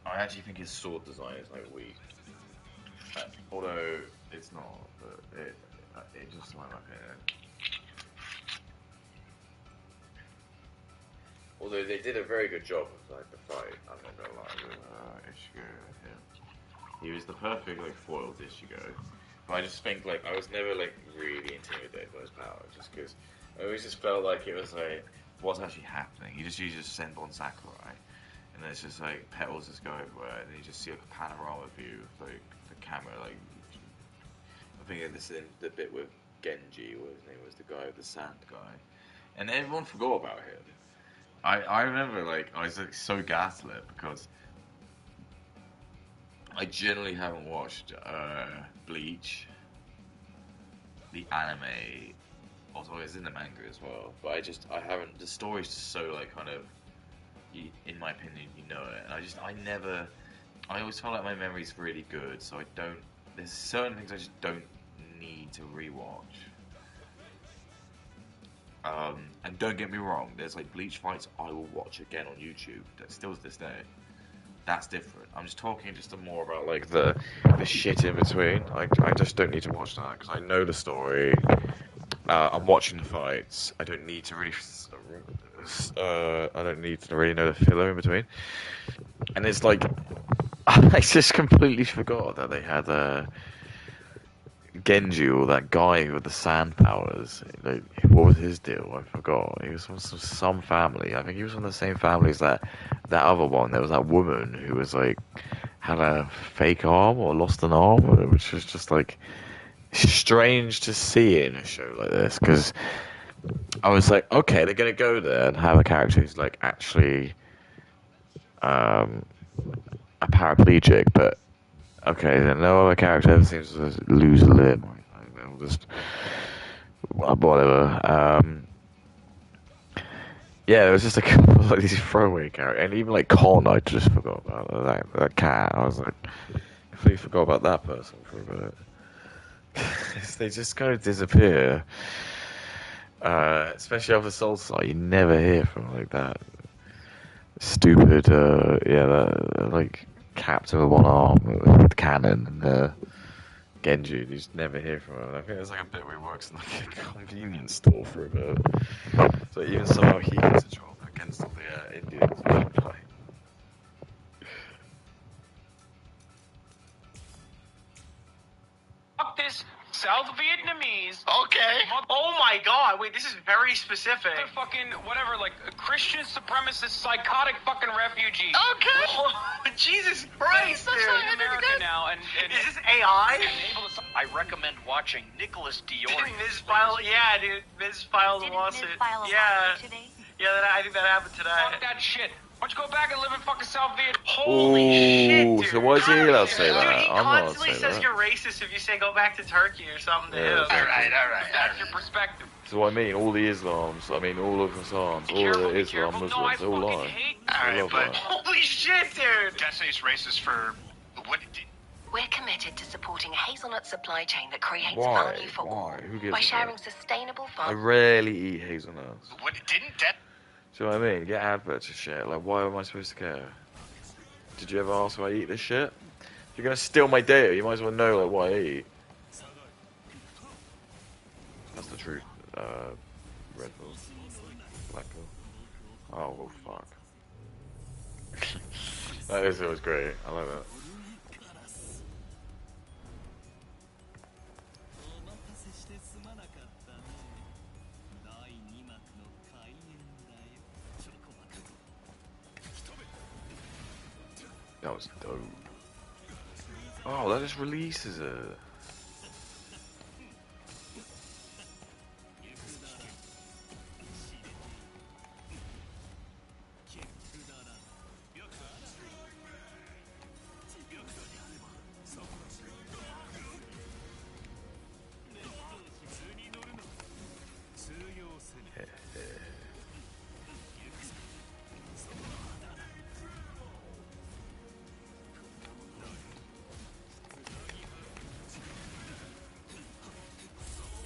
I actually think his sword design is like weak. Although it's not, but it just like my opinion. Although they did a very good job of like the fight, I'm not gonna lie with Ichigo. Yeah. He was the perfect like foil to Ichigo. But I just think like I was never like really intimidated by his power, just because I always just felt like it was like what's actually happening. He just uses Senbon Sakurai, and then it's just like petals just go everywhere, and you just see like a panorama view of like the camera. Like I think this in the bit with Genji, what his name was, the guy with the sand guy, and everyone forgot about him. I remember like I was like so gaslit because I generally haven't watched Bleach, the anime, although it's in the manga as well. But I haven't. The story's just so like kind of in my opinion, you know it. And I always feel like my memory's really good, so I don't. There's certain things I just don't need to rewatch. And don't get me wrong, there's like Bleach fights I will watch again on YouTube. That still to this day. That's different. I'm just talking more about like the shit in between. I just don't need to watch that because I know the story. I'm watching the fights. I don't need to really. I don't need to really know the filler in between. And it's like I just completely forgot that they had Genji, or that guy with the sand powers. Like, what was his deal? I forgot. He was from some family. I think he was from the same family as that other one. There was that woman who was like had a fake arm or lost an arm, which was just like strange to see in a show like this, because I was like, okay, they're gonna go there and have a character who's like actually a paraplegic, but okay, then no other character ever seems to lose a limb. Like, they'll just whatever. Yeah, there was just a couple of like these throwaway characters, and even like Con, I just forgot about that cat. I was like, I completely forgot about that person for a bit. They just kind of disappear. Especially over the Soul side, you never hear from like that stupid, that like captain with one arm with the cannon and Genji. You just never hear from him. I think there's like a bit where he works in like a convenience store for a bit. So even somehow he gets a job against all the Indians. Fuck this South Vietnamese. Okay. Oh my god, wait, this is very specific. They're fucking, whatever, like, Christian supremacist, psychotic fucking refugee. Okay. Jesus Christ, dude. In America now, and is this AI? I recommend watching Nicholas Dior. Ms. File, yeah, dude. Ms. Filed a lawsuit. Yeah. Yeah, I think that happened today. Fuck that shit. Why don't you go back and live in fucking South Viet? Holy shit, dude. So why is he allowed to say Dude, that? he I'm not constantly saying says that. you're racist if you say go back to Turkey or something to Yeah, him. exactly. That's your perspective. So I mean, all the Islams, all of Hassans, all the Islam Muslims, No, I they all fucking lie. hate. They love but- that. Holy shit, dude. Destiny's racist for what? We're committed to supporting a hazelnut supply chain that creates Why? value for Why? all Who gives by a sharing fuck? sustainable I farm. rarely eat hazelnuts. What didn't that? Do you know what I mean? Get adverts and shit. Like, why am I supposed to care? Did you ever ask why I eat this shit? If you're gonna steal my data, you might as well know like what I eat. That's the truth. Red Bull, Black Bull. Oh well, fuck. That was great. I like that. That was dope. Oh, that just releases it.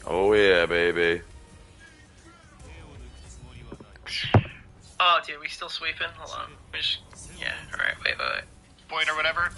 Oh yeah, baby. Oh, dude, we still sweeping? Hold on. Yeah, alright, wait. Point or whatever.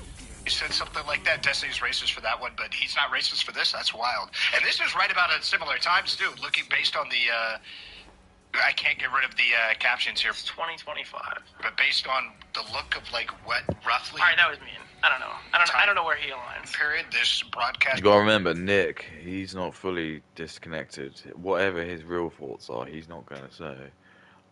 He said something like that. Destiny's racist for that one, but he's not racist for this. That's wild. And this is right about at similar times too. Looking based on the, I can't get rid of the captions here, It's 2025. but based on the look of like what roughly Alright, that was mean. I don't know. I don't know where he aligns. period this broadcast. You gotta remember, Nick, he's not fully disconnected. Whatever his real thoughts are, he's not gonna say.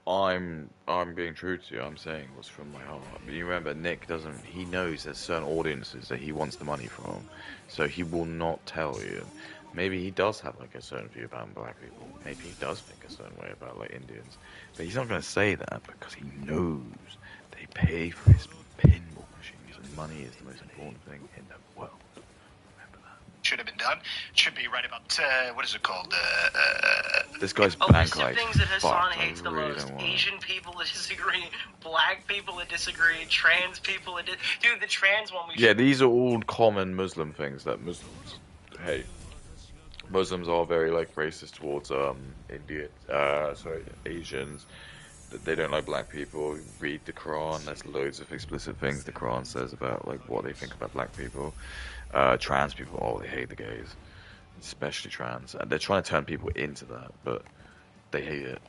I'm being true to you. I'm saying what's from my heart. But you remember, Nick doesn't. He knows there's certain audiences that he wants the money from, so he will not tell you. Maybe he does have like a certain view about black people. Maybe he does think a certain way about like Indians, but he's not gonna say that because he knows they pay for his pinball machines, and money is the most important thing in the world. Remember that. should have been done. It should be right about, what is it called? This guy's A bank list of like things that Hassan fucked. hates I the really most. don't want Asian people that disagree, black people that disagree, trans people that dude, the trans one we Yeah, these are all common Muslim things that Muslims hate. Muslims are very like racist towards Asians. They don't like black people. Read the Quran. There's loads of explicit things the Quran says about like what they think about black people. Trans people, oh, they hate the gays, especially trans. And they're trying to turn people into that, but they hate it.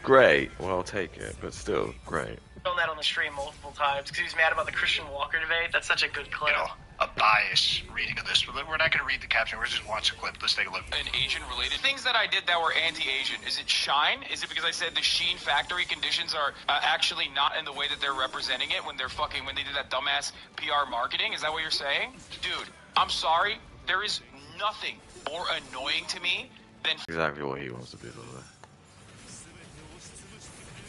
Great. Well, I'll take it, but still, great. shown that on the stream multiple times because he was mad about the Christian Walker debate. That's such a good clip. You know, a bias reading of this. We're not going to read the caption. We're just watch the clip. Let's take a look. An Asian-related things that I did that were anti-Asian. Is it Shine? Is it because I said the Sheen factory conditions are actually not in the way that they're representing it when they did that dumbass PR marketing? Is that what you're saying? Dude, I'm sorry. There is nothing more annoying to me than Exactly what he wants to do, though.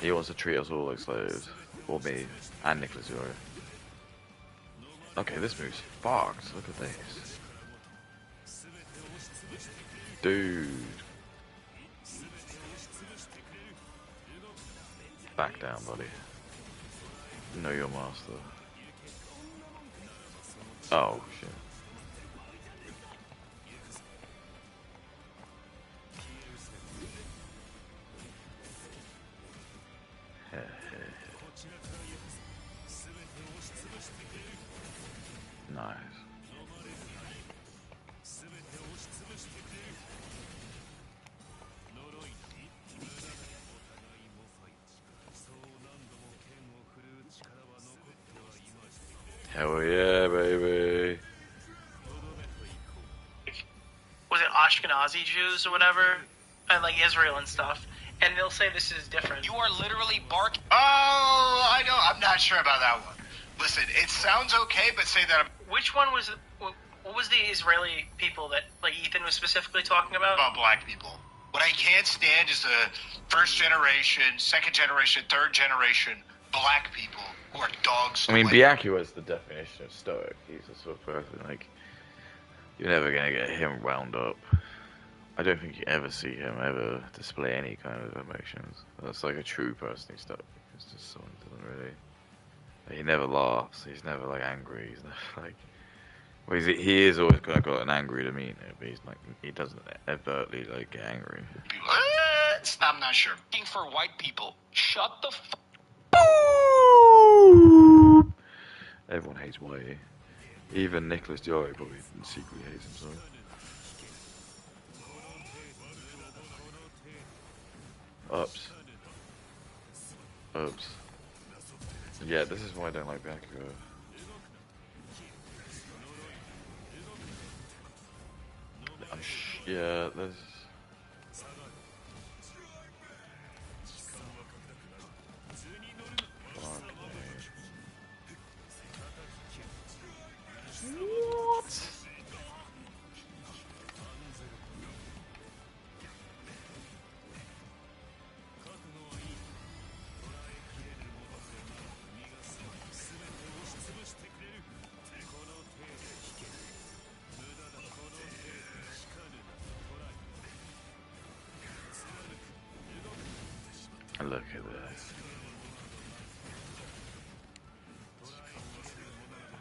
He wants to treat us all like slaves. Or me. And Nicholas Yori. Okay, this move's fucked. Look at this. Dude. Back down, buddy. Know your master. Oh, shit. Nice. Hell yeah, baby. Was it Ashkenazi Jews or whatever? And like Israel and stuff. And they'll say this is different. you are literally barking. Oh, I know. I'm not sure about that one. Listen, it sounds okay, but say that Which one was what was the Israeli people that like Ethan was specifically talking about? black people. What I can't stand is the first generation, second generation, third generation black people who are dogs. I mean, like, Byakuya is the definition of stoic. He's the sort of person, like, you're never gonna get him wound up. I don't think you ever see him ever display any kind of emotions. That's like a true person who's stoic. It's just someone who doesn't really... He never laughs. He's never like angry. He's never like. Well, he is always got an angry demeanor, but he's like he doesn't overtly like get angry. I'm not sure. For white people. Shut the fuck. Everyone hates Whitey. Even Nicholas Diori probably secretly hates himself. Ups. Oops. Yeah, this is why I don't like Byakuya. Yeah, there's... Fuck me. What? Look at this.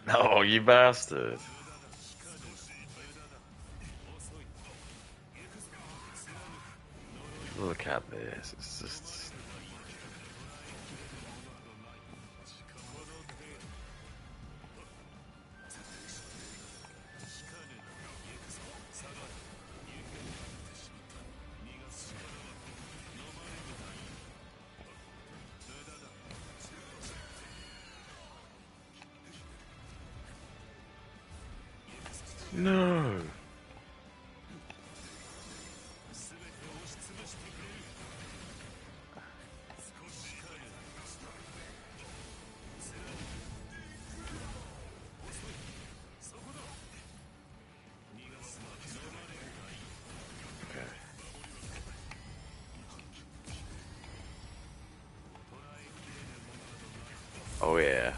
Oh, you bastard. Look at this. It's just... No. Okay. Oh yeah.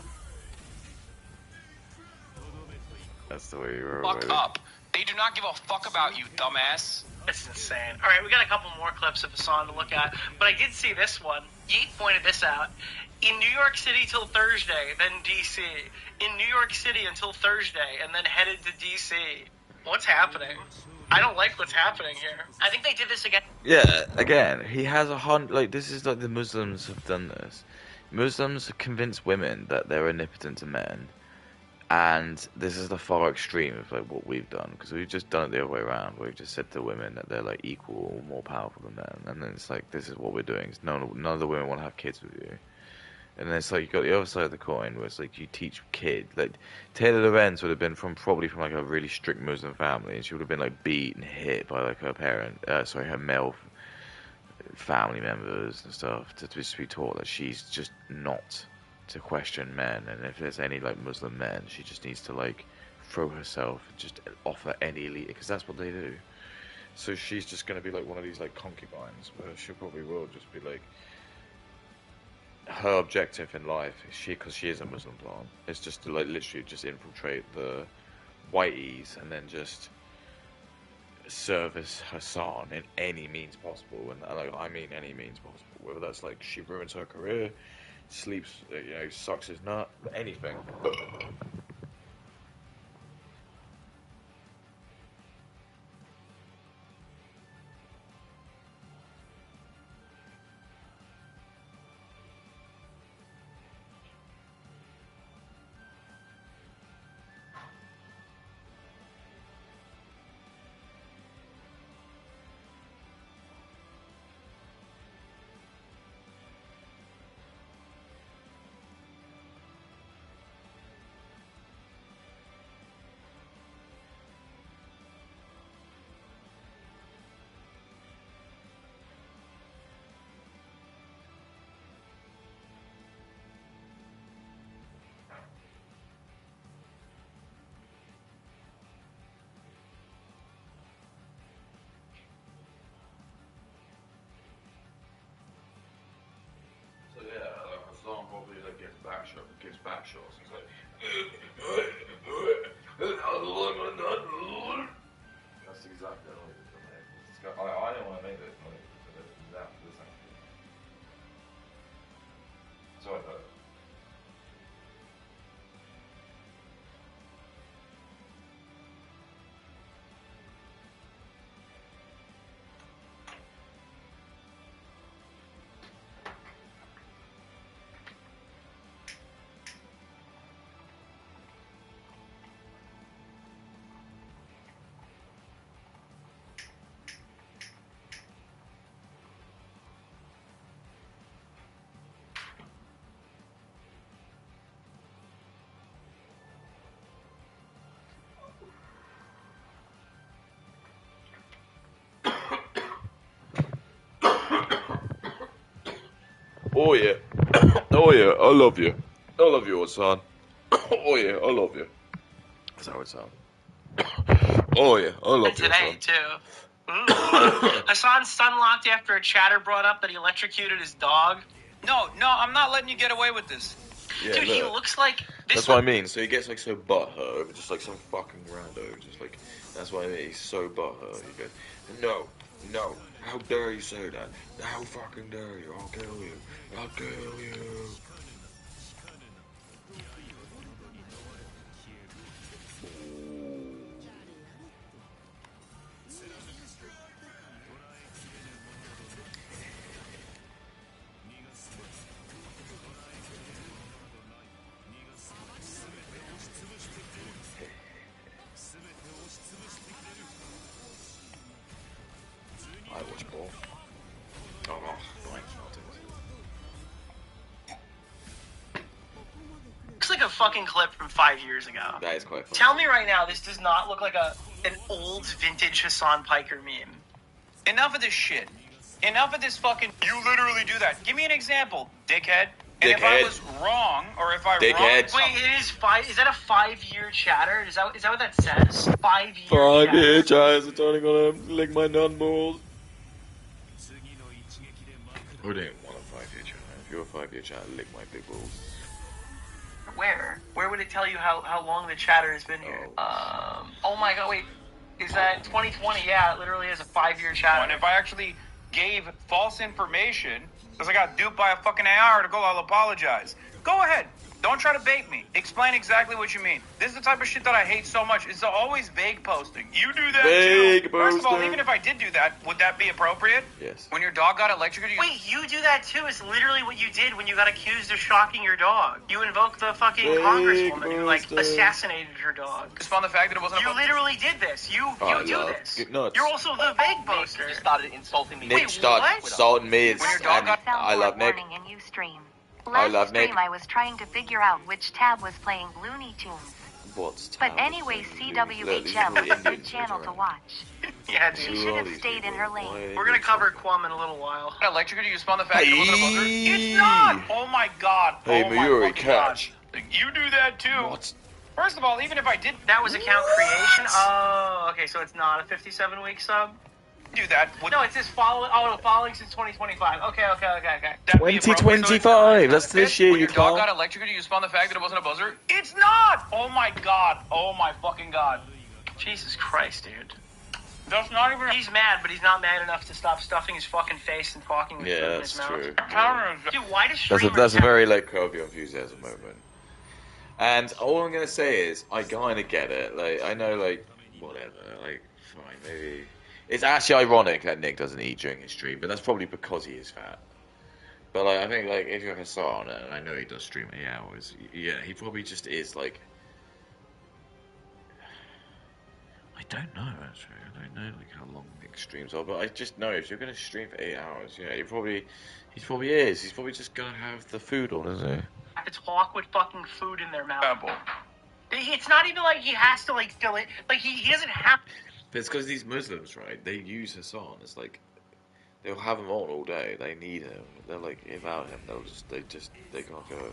That's the way you were. Fuck up. They do not give a fuck about you, dumbass. It's insane. All right, we got a couple more clips of Hassan to look at, but I did see this one. Yeet pointed this out. In New York City till Thursday, then D.C. In New York City until Thursday, and then headed to D.C. What's happening? I don't like what's happening here. I think they did this again. Yeah, again, he has like, this is like the Muslims have done this. Muslims convince women that they're omnipotent to men, and this is the far extreme of like what we've done, because we've just done it the other way around. We've just said to women that they're like equal or more powerful than men, and then it's like, this is what we're doing. None of the women want to have kids with you. And then it's like, you got the other side of the coin, where it's like, you teach kids. Like, Taylor Lorenz would have been probably from like a really strict Muslim family, and she would have been like beat and hit by like her her male family members and stuff, to just be taught that she's just not to question men, and if there's any like Muslim men, she just needs to like throw herself and just offer any elite, because that's what they do. So she's just going to be like one of these like concubines, where she probably will just be like, her objective in life, because she is a Muslim plant, is just to like literally just infiltrate the whiteys and then just service Hassan in any means possible, and like, I mean any means possible. Whether that's like she ruins her career, sleeps, sucks his nut, anything. So yeah, like Hassan probably like gives back shots. He's like, that's exactly how it is. I don't want to make this noise because it's exactly the same thing. So I thought. Oh yeah, oh yeah, I love you, Hassan. Oh yeah, I love you. That's how it sounds. Oh yeah, I love you. Today Hassan. too. Hassan stunlocked after a chatter brought up that he electrocuted his dog. No, I'm not letting you get away with this. Yeah, Dude, he look. looks like this. That's what I mean. So he gets like so butthurt over just like some fucking rando. Just like, that's what I mean. He's so butthurt. He goes, no, how dare you say that? How fucking dare you? I'll kill you. I'll kill you. I watch ball. Oh, thanks. Looks like a fucking clip from 5 years ago. That is quite funny. Tell me right now, this does not look like an old vintage Hassan Piker meme. Enough of this shit. Enough of this fucking. You literally do that. Give me an example, dickhead. And if I Dickhead. was wrong, or if I Dickhead. wrong Wait, something, it is 5. Is that a 5-year chatter? Is that what that says? 5 years. 5 year tries are turning on him, lick my nun balls. Who didn't want a 5 year child? If you're a 5 year child, lick my big balls. Where? Where would it tell you how long the chatter has been here? Oh my god, wait. Is that 2020? Yeah, it literally is a 5-year chatter. And if I actually gave false information, because I got duped by a fucking AI article, I'll apologize. Go ahead. Don't try to bait me. Explain exactly what you mean. This is the type of shit that I hate so much. It's always vague posting. You do that too. First of all, even if I did do that, would that be appropriate? Yes. When your dog got electrocuted. Wait, you do that too? It's literally what you did when you got accused of shocking your dog. You invoked the fucking congresswoman who assassinated your dog. Just on the fact that it wasn't. You literally did this. You do this. Nuts. You're also the vague poster. Nick started insulting me. Nick started insulting me. When your dog got. I love Nick. In Ustream. I love stream, Nick. I was trying to figure out which tab was playing Looney Tunes. What's But anyway, CWHM was a good channel to watch. Yeah, She dude. should have stayed in her lane. We're gonna cover Quam in a little while. Electrocuted, you just on the fact that it wasn't a buzzer. It's not. Oh my god. Hey, oh my Mayuri, fucking catch. God. You do that too. What? First of all, even if I did That was account creation. Oh, okay, so it's not a 57-week sub. do that, No, it's just following. Oh, no, following since 2025. Okay. that'd be appropriate. So 2025. That's this year, when you your dog can't. got electrocuted, you spun the fact that it wasn't a buzzer. It's not. Oh my god. Oh my fucking god. Jesus Christ, dude. That's not even. He's mad, but he's not mad enough to stop stuffing his fucking face and talking with food Yeah, in his that's mouth. true. Dude, why does streamers That's a very like Curb Your Enthusiasm moment. And all I'm gonna say is, I kind of get it. Like, I know, like, whatever. Like, fine, maybe. It's actually ironic that Nick doesn't eat during his stream, but that's probably because he is fat. But like, I think like if you're Hassan, on it, and I know he does stream 8 hours, yeah, he probably just is like. I don't know actually. I don't know like how long Nick's streams are, but I just know if you're gonna stream for 8 hours, yeah, he probably is. He's probably just gonna have the food on, isn't he? to talk with fucking food in their mouth? It's not even like he has to like fill it. Like he doesn't have. But it's because these Muslims, right? They use Hassan. It's like they'll have him on all day. They need him. They're like without him, they can't go.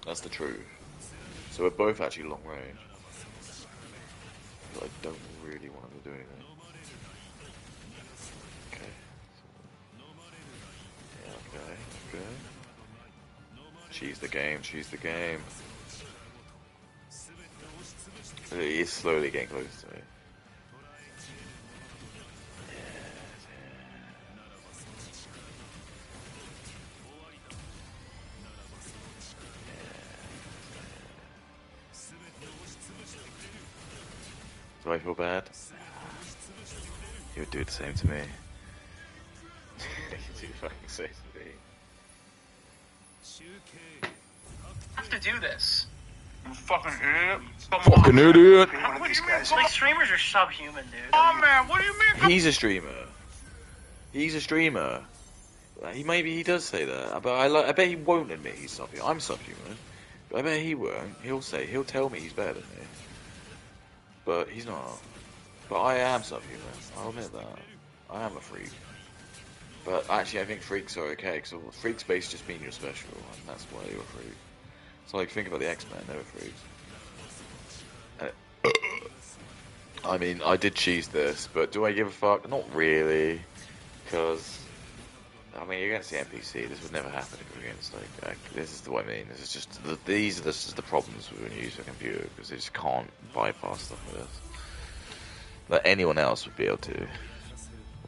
That's the truth. So we're both actually long range. But I don't really want him to do anything. Okay. Yeah, okay. She's the game. He's slowly getting close to me. Do I feel bad? He would do the same to me. He would do fucking same to me. Have to do this. You fucking idiot. Fucking idiot. What do you mean? Like streamers are subhuman, dude. Oh man, what do you mean? He's a streamer. He does say that, but I bet he won't admit he's subhuman. I'm subhuman, but I bet he won't. He'll tell me he's better than me, but he's not. But I am subhuman. I'll admit that. I am a freak. But actually, I think freaks are okay, because freaks base just mean you're special, and that's why you're a freak. So like, think about the X-Men, they were freaks. I mean, I did cheese this, but do I give a fuck? Not really, because I mean, you're against the NPC. This would never happen if you're against this is what I mean. This is just these are just the problems with when you use a computer, because they just can't bypass stuff like this that anyone else would be able to.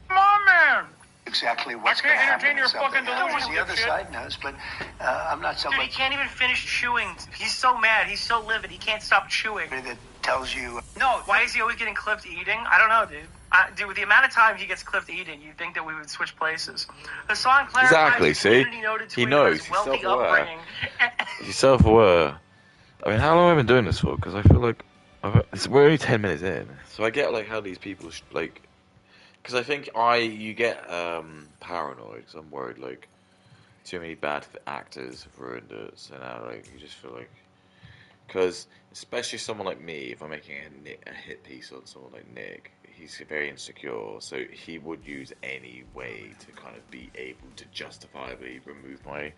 Come on, man. Exactly what's I can't going to happen. entertain your fucking delusions. The other shit. side knows, but I'm not Dude, somebody he can't even finish chewing. He's so mad. He's so livid. He can't stop chewing. that tells you. No, why is he always getting clipped eating? I don't know, dude. Dude, with the amount of time he gets clipped eating, you'd think that we would switch places. Hassan clarifies Exactly, his see? community-noted He tweeter knows, his he's wealthy self-aware. upbringing. He's self-aware. I mean, how long have I been doing this for? Because I feel like we're only 10 minutes in, so I get like how these people like. Because I think you get paranoid. Because I'm worried like too many bad actors have ruined it. So now like you just feel like, because especially someone like me, if I'm making a hit piece on someone like Nick, he's very insecure. So he would use any way to kind of be able to justifiably remove my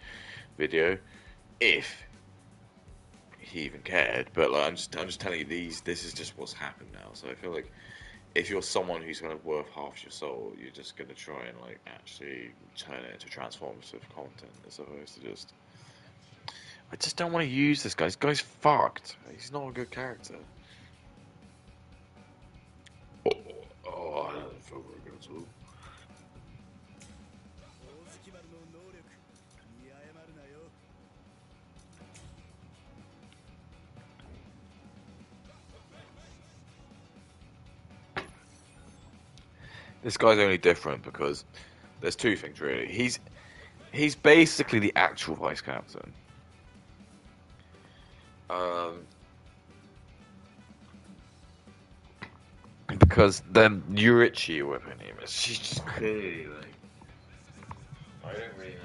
video, if he even cared. But like I'm just telling you, this is just what's happened now. So I feel like if you're someone who's kind of worth half your soul, you're just gonna try and like actually turn it into transformative content as opposed to just. I just don't want to use this guy. This guy's fucked. He's not a good character. Oh, I don't feel very good at all. This guy's only different because there's two things really. He's basically the actual vice captain. Because then Yurichi with her name is she's just clearly like I don't really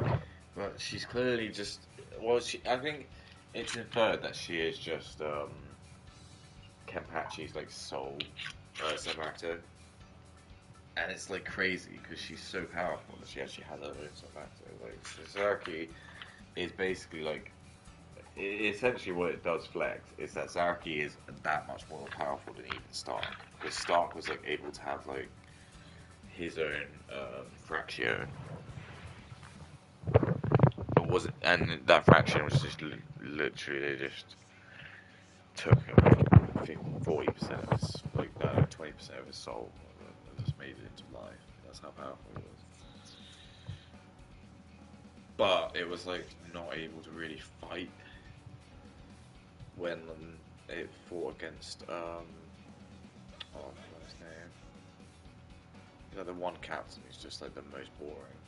know. But she's clearly just I think it's inferred that she is just Kenpachi's like soul sub-actor. And it's like crazy because she's so powerful that she actually has her own sub-actor. Like Zaraki is basically like essentially what it does flex is that Zaraki is that much more powerful than even Stark. Because Stark was like able to have like his own fraction. But wasn't, and that fraction was just literally they just took 40% of his, like 20% of his soul and just made it into life. That's how powerful it was. But it was like not able to really fight when it fought against oh, what's his name? You know, the one captain who's just like the most boring.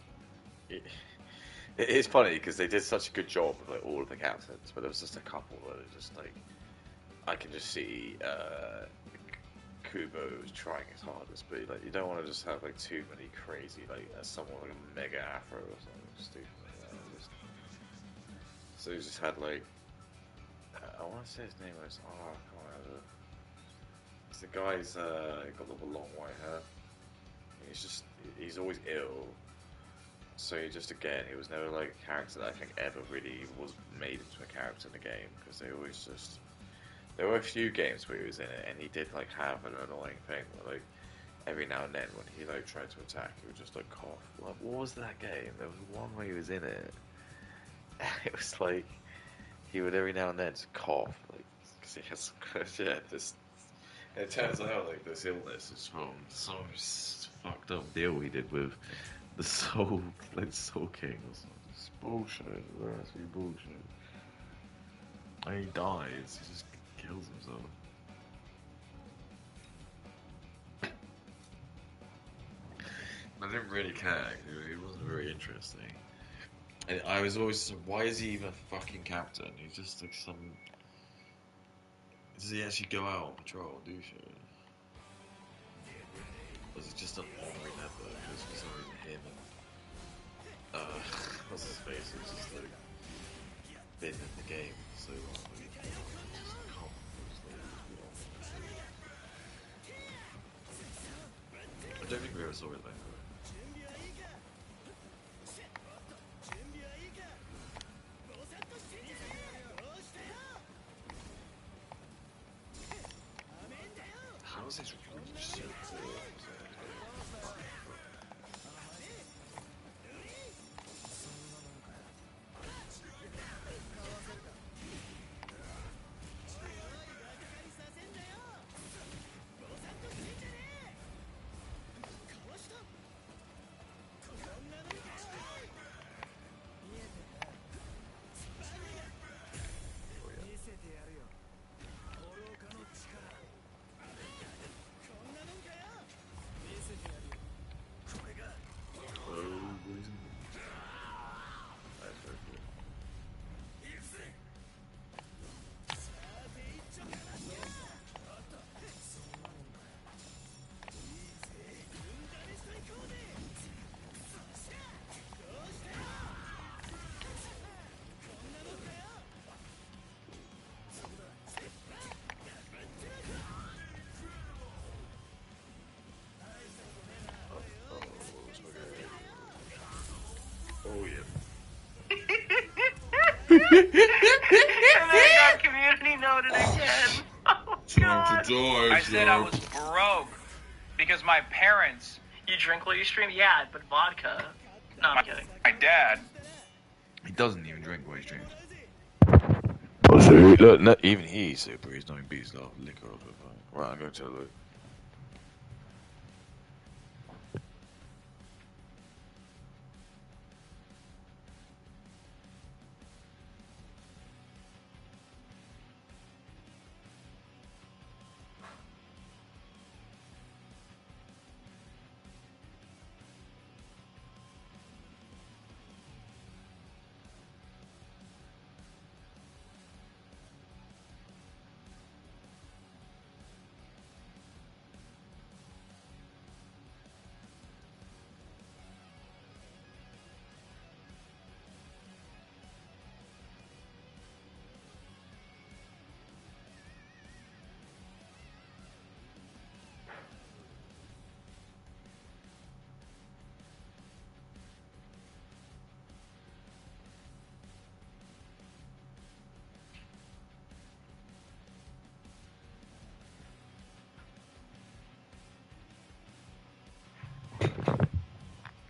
It is funny because they did such a good job with like all of the captains, but there was just a couple that are just like I can just see Kubo was trying his hardest, but like you don't want to just have like too many crazy like someone like a mega afro or something stupid like that. So he just had like I want to say his name was I can't remember. It's the guy's got the long white hair. He's always ill. So he was never like a character that I think ever really was made into a character in the game because they always just. There were a few games where he was in it, and he did like have an annoying thing where like every now and then when he like tried to attack, he would just like cough. Like, what was that game? There was one where he was in it. It was like he would every now and then just cough, like because he has this. And it turns out like this illness is from some fucked up deal he did with the Soul King or something. It's bullshit. It's actually bullshit. And he dies. He just kills himself. I didn't really care. It wasn't very interesting. And I was always, why is he even a fucking captain? He's just like some. Does he actually go out on patrol and do shit? Or is it just an honorary member? Because for some reason him and what's his face? It's just like been in the game so long. I don't think we ever saw it though. How is this really so cool? Oh yeah. And then got community noted again. time to die, I said I was broke because my parents. You drink while you stream? Yeah, but vodka. No, I'm kidding. My dad. He doesn't even drink while he streams. Oh, so look, even he's super. He's not even beats love liquor off the phone. Right, I'm going to look.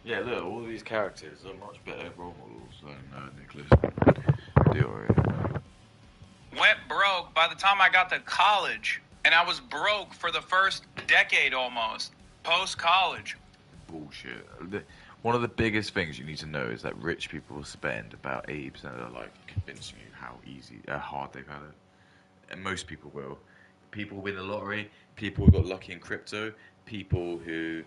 Yeah, look, all of these characters are much better role models than Nicholas Dior. Went broke by the time I got to college, and I was broke for the first decade almost, post-college. Bullshit. One of the biggest things you need to know is that rich people spend about 80% of their life convincing you how hard they've had it. And most people will. People win the lottery, people who got lucky in crypto, people who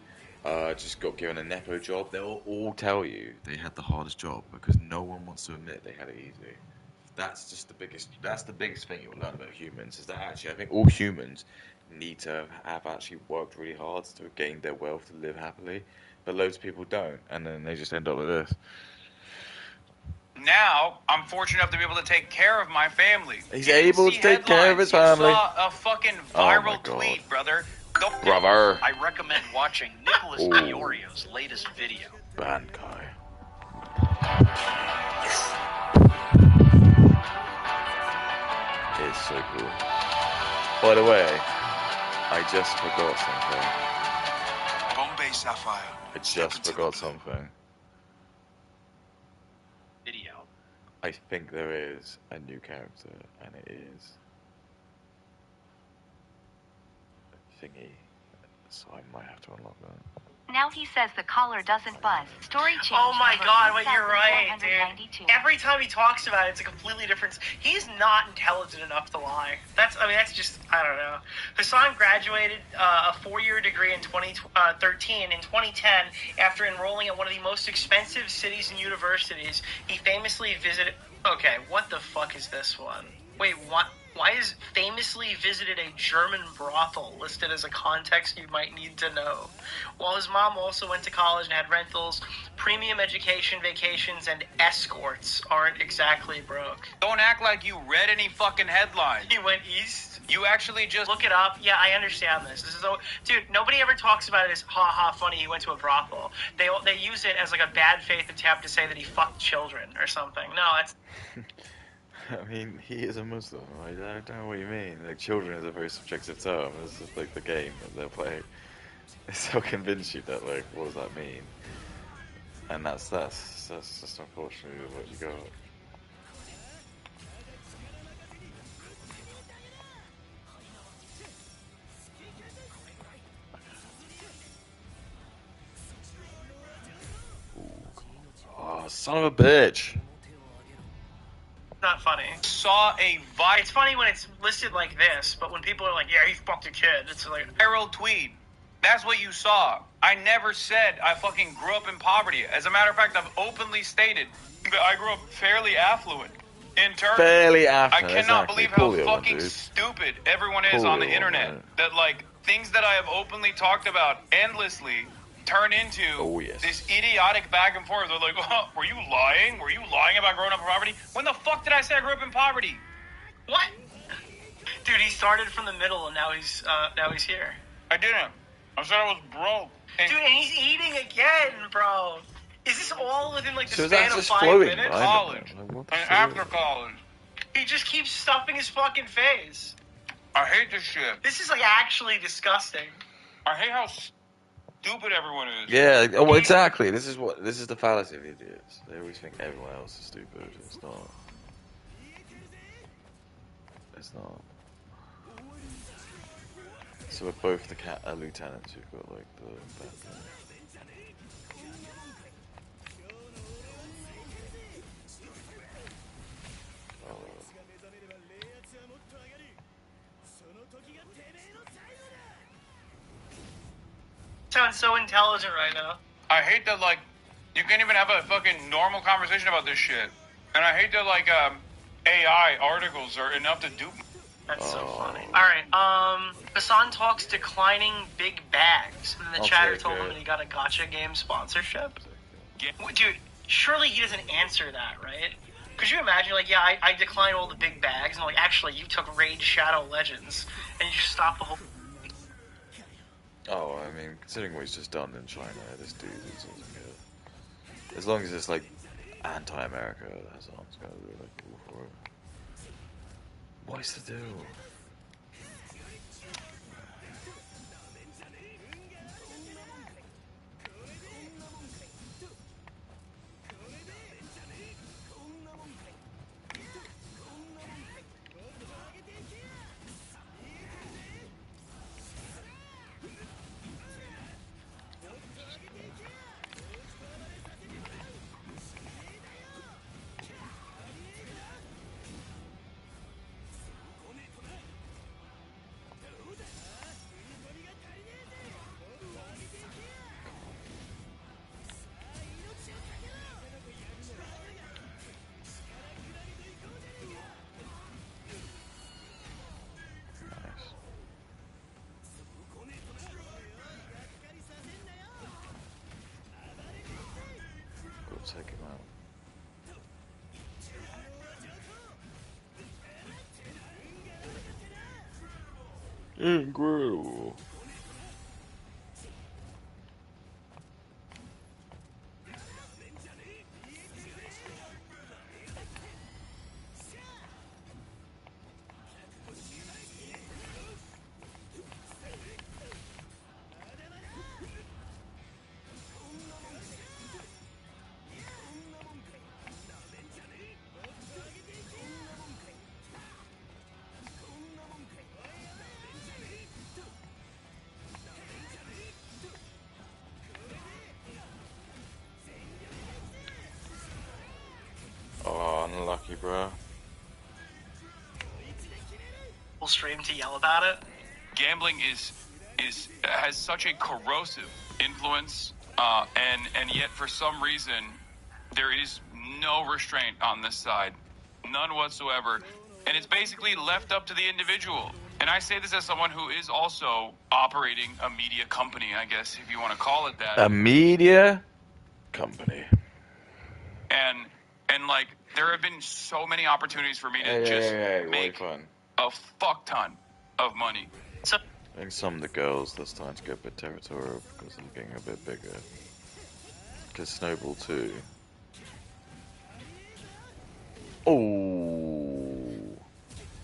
just got given a nepo job, they'll all tell you they had the hardest job because no one wants to admit they had it easy. That's the biggest thing you'll learn about humans is that actually I think all humans need to have actually worked really hard to gain their wealth to live happily, but loads of people don't, and then they just end up like this. Now, I'm fortunate enough to be able to take care of my family. He's able to take care of his family. You saw a fucking viral tweet, brother. Brother. I recommend watching Nicholas Diorio's latest video. Band guy. It's so cool. By the way, I just forgot something. Bombay Sapphire. I just forgot something. Video. I think there is a new character, and it is thingy. So I might have to unlock that. Now he says the collar doesn't buzz. Story change. Oh my number god, wait, you're right, dude. 3492. Every time he talks about it, it's a completely different. He's not intelligent enough to lie. That's just, I don't know. Hassan graduated a 4-year degree in 2013. In 2010, after enrolling at one of the most expensive cities and universities, he famously visited. Okay, what the fuck is this one? Wait, what? Why is famously visited a German brothel listed as a context you might need to know? While his mom also went to college and had rentals, premium education, vacations, and escorts aren't exactly broke. Don't act like you read any fucking headlines. He went east? You actually just... Look it up. Yeah, I understand this. Dude, nobody ever talks about it as, ha, funny, he went to a brothel. They use it as like a bad faith attempt to say that he fucked children or something. No, it's... I mean, he is a Muslim. I don't know what you mean. Like, children is a very subjective term. It's just like the game that they're playing. They'll convince you that, like, what does that mean? And that's just unfortunately what you got. Oh, son of a bitch. Not funny. Saw a It's funny when it's listed like this, but when people are like, yeah, he fucked a kid, it's like... viral tweet. That's what you saw. I never said I fucking grew up in poverty. As a matter of fact, I've openly stated that I grew up fairly affluent. In turn, fairly affluent. I cannot exactly. believe how fucking stupid everyone is on the internet. Man. That, like, things that I have openly talked about endlessly turn into this idiotic back and forth. They're like, oh, were you lying? Were you lying about growing up in poverty? When the fuck did I say I grew up in poverty? What? Dude, he started from the middle and now he's here. I didn't. I said I was broke. Dude, and he's eating again, bro. Is this all within like the So span that's of just 5 floating, minutes? right? College. Like, what the And shit? after college. He just keeps stuffing his fucking face. I hate this shit. This is like actually disgusting. I hate how stupid everyone is. Yeah, oh, well, exactly. This is the fallacy of idiots. They always think everyone else is stupid. It's not. It's not. So we're both the lieutenants who've got like the bad thing. Sounds so intelligent right now. I hate that, like, you can't even have a fucking normal conversation about this shit. And I hate that, like, AI articles are enough to dupe. That's so funny. Alright, Hassan talks declining big bags. And the chatter told him that he got a gacha game sponsorship. Dude, surely he doesn't answer that, right? Could you imagine, like, yeah, I declined all the big bags, and like, actually, you took Raid Shadow Legends, and you just stopped the whole... Oh, I mean, considering what he's just done in China, this dude is good. As long as it's like anti-America, that's all I'm gonna do. Like, all for it. What is the deal? Check him out. Incredible. Oh, unlucky, bro. Full stream to yell about it. Gambling has such a corrosive influence, and yet for some reason there is no restraint on this side, none whatsoever, and it's basically left up to the individual. And I say this as someone who is also operating a media company, I guess, if you want to call it that. A media company. And like, there have been so many opportunities for me to make a fuck ton of money. So, I think some of the girls, they're starting to get a bit territorial because they're getting a bit bigger. Because Snowball 2. Oh,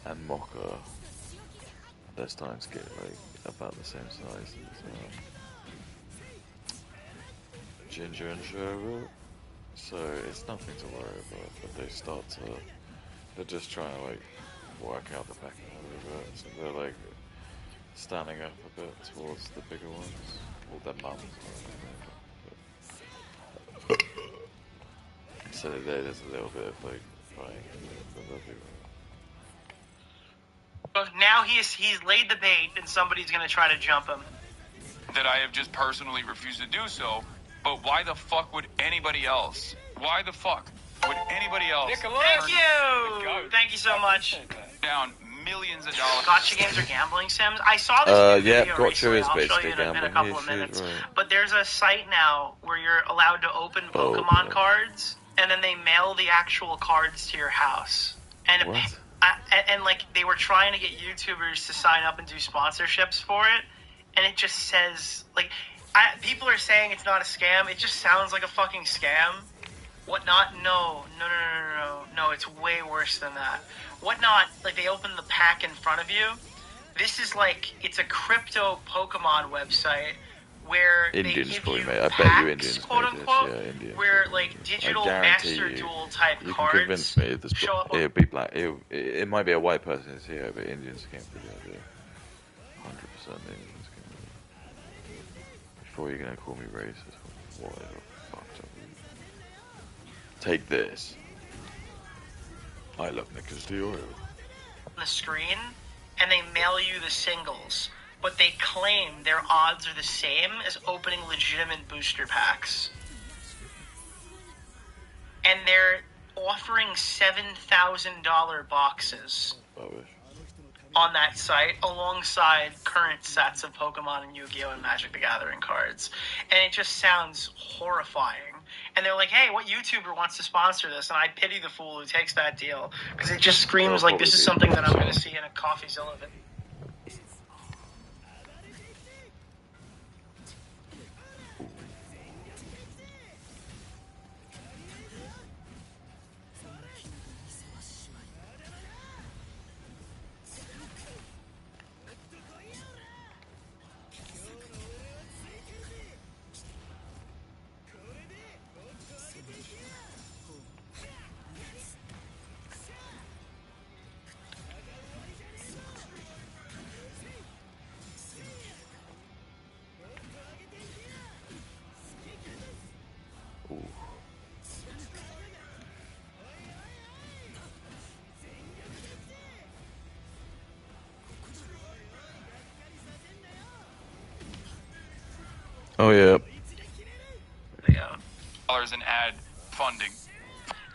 and Mocha. They're starting to get like about the same size as Ginger and Sherbet. So it's nothing to worry about, but they're just trying to like work out the back a little bit. So they're like standing up a bit towards the bigger ones, or their mums. So there's a little bit of like fighting, but they'll be right. Now he's laid the bait, and somebody's gonna try to jump him. That I have just personally refused to do so. But why the fuck would anybody else? Why the fuck would anybody else? Thank you! Thank you so much. Down millions of dollars. Gotcha games are gambling sims. I saw this new video Gotcha recently. is I'll show basically you in a gambling. couple of minutes. But there's a site now where you're allowed to open Pokemon cards, and then they mail the actual cards to your house. And What? and like they were trying to get YouTubers to sign up and do sponsorships for it, and it just says like. People are saying it's not a scam. It just sounds like a fucking scam. Whatnot? No, it's way worse than that. Whatnot, like they open the pack in front of you, This is like, it's a crypto Pokemon website where Indians they give probably you made. I bet you packs, Indians quote made this. unquote, Yeah, Indians. where probably like made this. digital I guarantee Master you. Duel type You can cards convince me this. show up. It'll be black. It might be a white person's here, but Indians came for the idea. 100% Indians came for it. Before you're gonna call me racist, whatever. Fucked up. Take this. I love Nickers the oil. The screen, and they mail you the singles, but they claim their odds are the same as opening legitimate booster packs. And they're offering $7,000 boxes on that site alongside current sets of Pokemon and Yu-Gi-Oh! And Magic the Gathering cards. And it just sounds horrifying. And they're like, hey, what YouTuber wants to sponsor this? And I pity the fool who takes that deal. Because it just screams like this is something that I'm going to see in a CoffeeZilla video. Oh yeah. Yeah. Dollars in ad funding.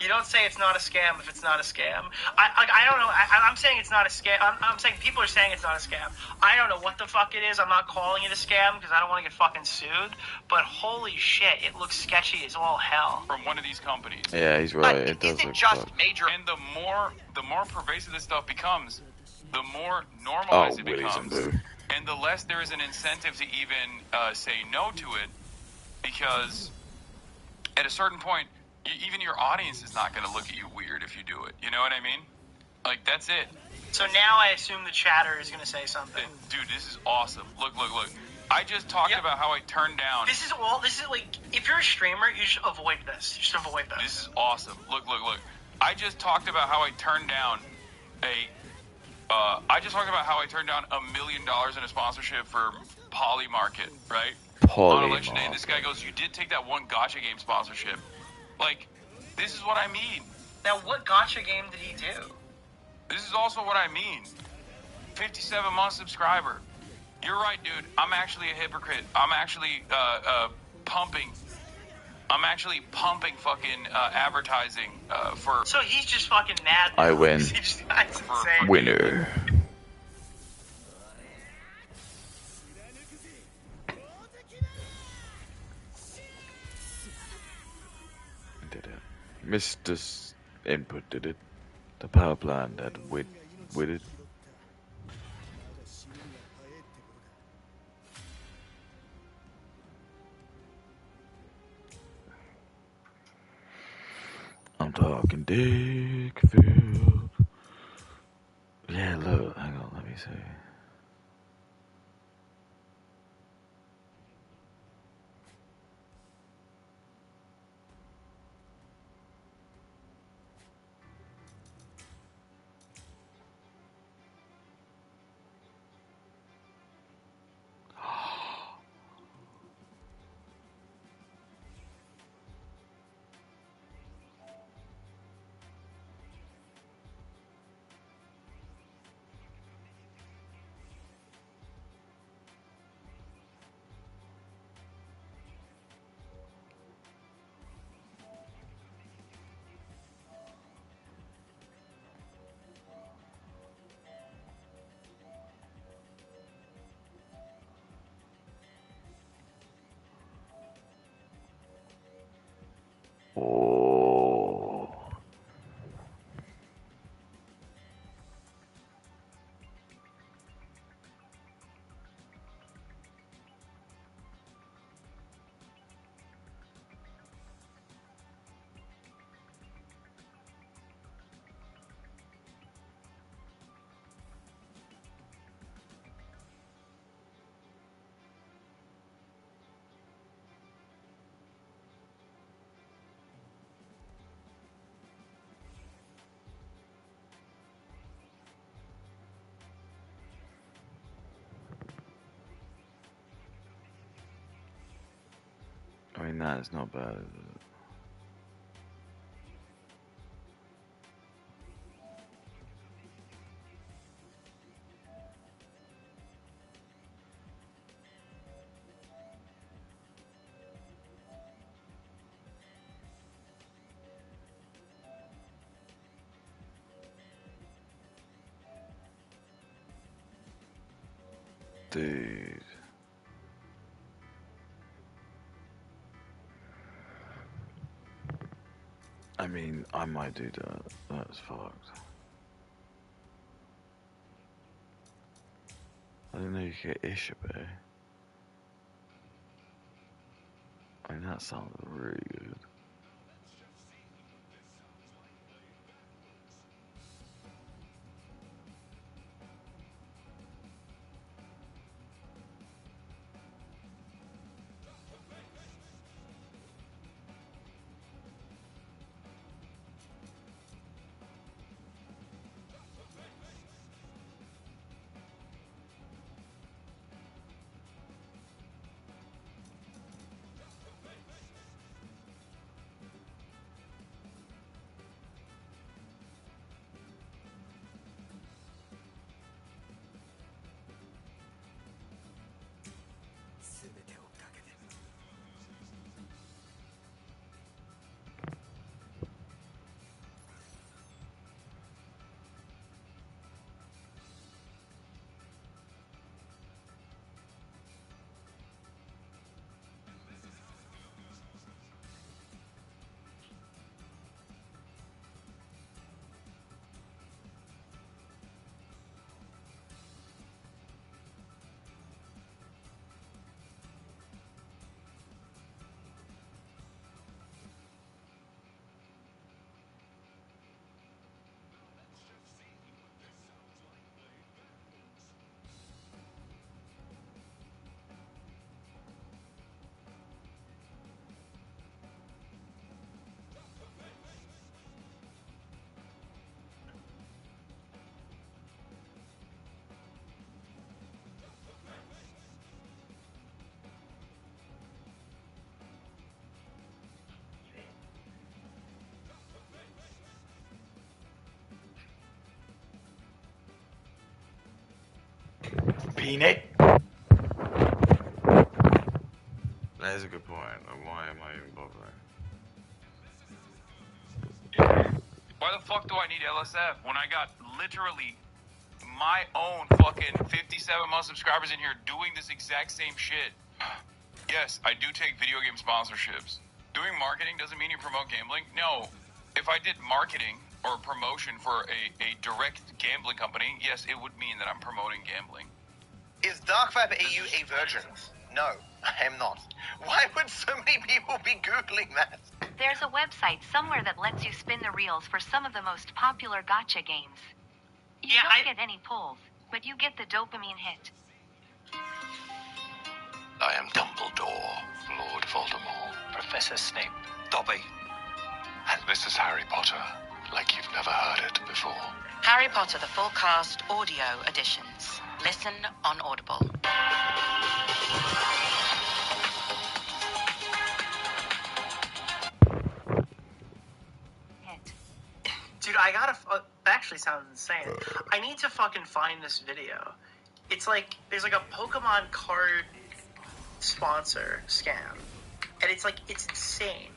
You don't say it's not a scam if it's not a scam. I don't know. I'm saying it's not a scam. I'm saying people are saying it's not a scam. I don't know what the fuck it is. I'm not calling it a scam because I don't want to get fucking sued. But holy shit, it looks sketchy as all hell. From one of these companies. Yeah, he's right. But It does isn't look just fucked. major. And the more pervasive this stuff becomes, the more normalized it Willies and becomes. Boo. And the less there is an incentive to even say no to it, because at a certain point, even your audience is not going to look at you weird if you do it. You know what I mean? Like, that's it. So now I assume the chatter is going to say something. Dude, this is awesome. Look. I just talked about how I turned down. This is like, if you're a streamer, you should avoid this. You should avoid this. This is awesome. Look. I just talked about how I turned down $1 million in a sponsorship for Poly Market, right? On election day, and this guy goes, "You did take that one gacha game sponsorship." Like, this is what I mean. Now, what gacha game did he do? This is also what I mean. 57-month subscriber. You're right, dude. I'm actually a hypocrite. I'm actually pumping. I'm actually pumping fucking advertising for. So he's just fucking mad. I win. That's insane. Winner. Did it? Mr. Input did it. The power plant that with it. I'm talking Dickfield. Yeah, look, hang on, let me see. Oh. I mean, that is not bad, is it? Dude. I mean, I might do that. That's fucked. I didn't know you could get Ishibe. I mean, that sounds really good. Peanut. That is a good point. Like, why am I even bothering? Why the fuck do I need LSF when I got literally my own fucking 57 month subscribers in here doing this exact same shit? Yes, I do take video game sponsorships. Doing marketing doesn't mean you promote gambling. No. If I did marketing or promotion for a direct gambling company, yes, it would mean that I'm promoting gambling. Is Darkfab AU a virgin? No, I am not. Why would so many people be Googling that? There's a website somewhere that lets you spin the reels for some of the most popular gacha games. You don't get any pulls, but you get the dopamine hit. I am Dumbledore, Lord Voldemort. Professor Snape. Dobby. And this is Harry Potter, like you've never heard it before. Harry Potter, the full cast audio editions. Listen on Audible. Dude, I gotta. That actually sounds insane. I need to fucking find this video. It's like there's like a Pokemon card sponsor scam, and it's insane.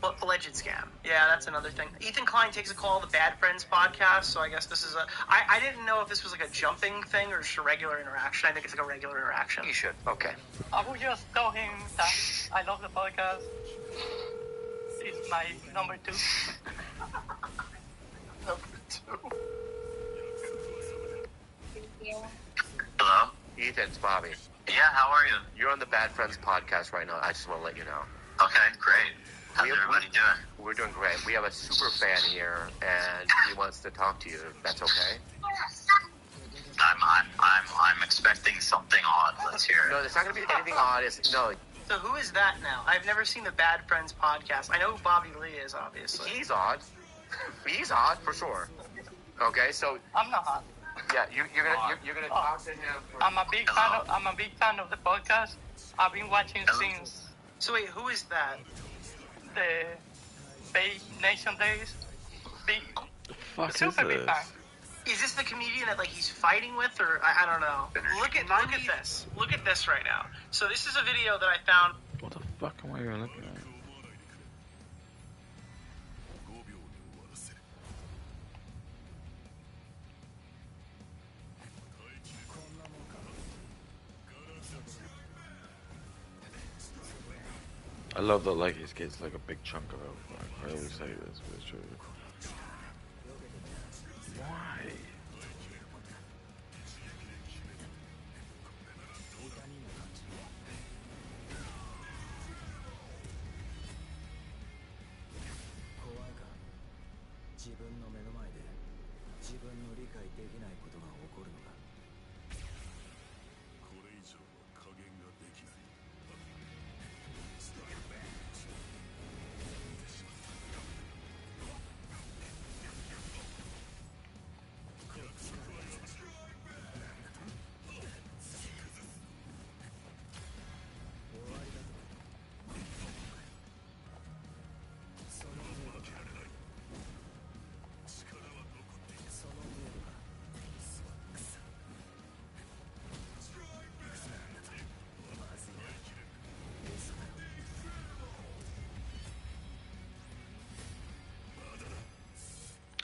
Well, alleged scam. Yeah, that's another thing. Ethan Klein takes a call, the Bad Friends podcast. So I guess this is I didn't know if this was like a jumping thing or just a regular interaction. I think it's like a regular interaction. You should. Okay. I will just tell him that I love the podcast. It's my number 2. Hello? Ethan, it's Bobby. Yeah, how are you? You're on the Bad Friends podcast right now. I just want to let you know. Okay, great. How's everybody doing? We're doing great. We have a super fan here, and he wants to talk to you. That's okay? I'm expecting something odd. Let's hear it. No, there's not going to be anything odd. No. So who is that now? I've never seen the Bad Friends podcast. I know who Bobby Lee is, obviously. He's odd. He's odd for sure. Okay, so I'm not hot. yeah, you're gonna talk to him. I'm a big fan of the podcast. I've been watching since So wait, who is that? The Bay Nation days. The fuck is Super Big this? Bang. Is this the comedian that like he's fighting with, or I don't know? Look at this. Look at this right now. So this is a video that I found. What the fuck am I even looking at? I love that like his kid's like a big chunk of it. Like, I always say this, but it's true. Why?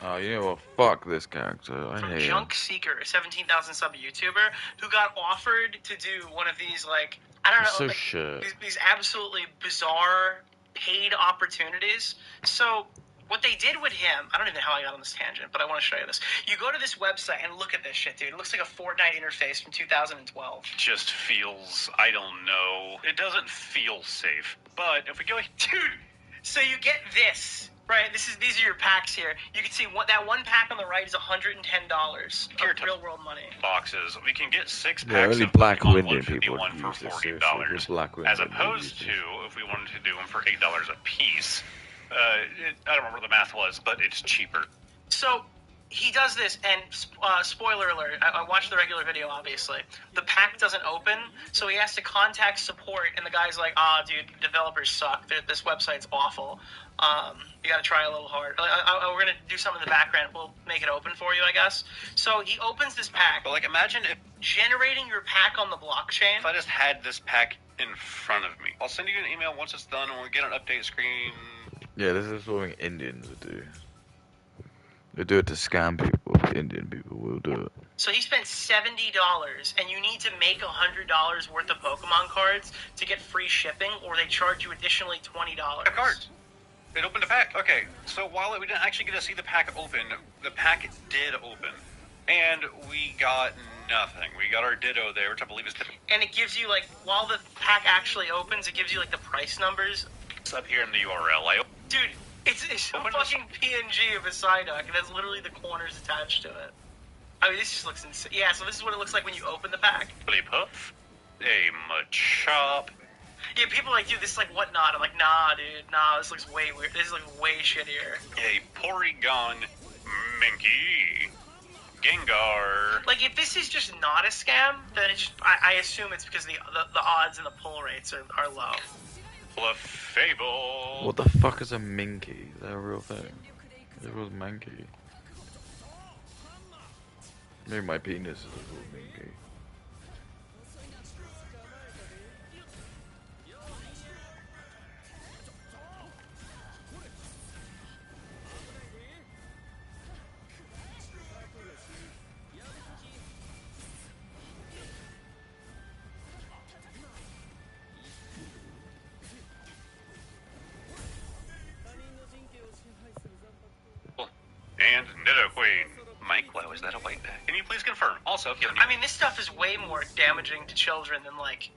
Oh, you know what? Fuck this character. I From hate him. Junk Seeker, a 17,000 sub YouTuber, who got offered to do one of these, like, I don't know, It's so like, shit. these absolutely bizarre paid opportunities. So what they did with him, I don't even know how I got on this tangent, but I want to show you this. You go to this website and look at this shit, dude. It looks like a Fortnite interface from 2012. Just feels, I don't know. It doesn't feel safe. But if we go, dude, so you get this. Right, these are your packs here. You can see that one pack on the right is $110 of real world money. boxes, we can get 6 Yeah, packs only of black Pokemon Indian people 151 for use this. $40, Black as Indian opposed to if we wanted to do them for $8 a piece. I don't remember what the math was, but it's cheaper. So he does this, and spoiler alert, I watched the regular video, obviously. The pack doesn't open, so he has to contact support, and the guy's like, dude, developers suck. This website's awful. You gotta try a little hard. We're gonna do something in the background. We'll make it open for you, I guess. So he opens this pack. But, like, imagine if generating your pack on the blockchain. If I just had this pack in front of me. I'll send you an email once it's done, and we'll get an update screen. Yeah, this is something Indians would do. They do it to scam people. Indian people will do it. So he spent $70, and you need to make $100 worth of Pokemon cards to get free shipping, or they charge you additionally $20. Cards. It opened a pack. Okay, so while we didn't actually get to see the pack open, the pack did open. And we got nothing. We got our Ditto there, which I believe is... And it gives you, like, while the pack actually opens, it gives you, like, the price numbers. It's up here in the URL. Dude, it's a fucking PNG of a Psyduck. It has literally the corners attached to it. I mean, this just looks insane. Yeah, so this is what it looks like when you open the pack. Puff, a Machop. Yeah, people are like, dude, this is like whatnot. I'm like, nah, dude, nah, this looks way weird. This looks way shittier. A Porygon Minky. Gengar. Like, if this is just not a scam, then it's just, I assume it's because the odds and the pull rates are low. Clefable. What the fuck is a Minky? Is that a real thing? It was Minky. Maybe my penis is a little Minky. And Nidoqueen. Mike, is that a white pack? Can you please confirm? Also, I mean, this stuff is way more damaging to children than, like...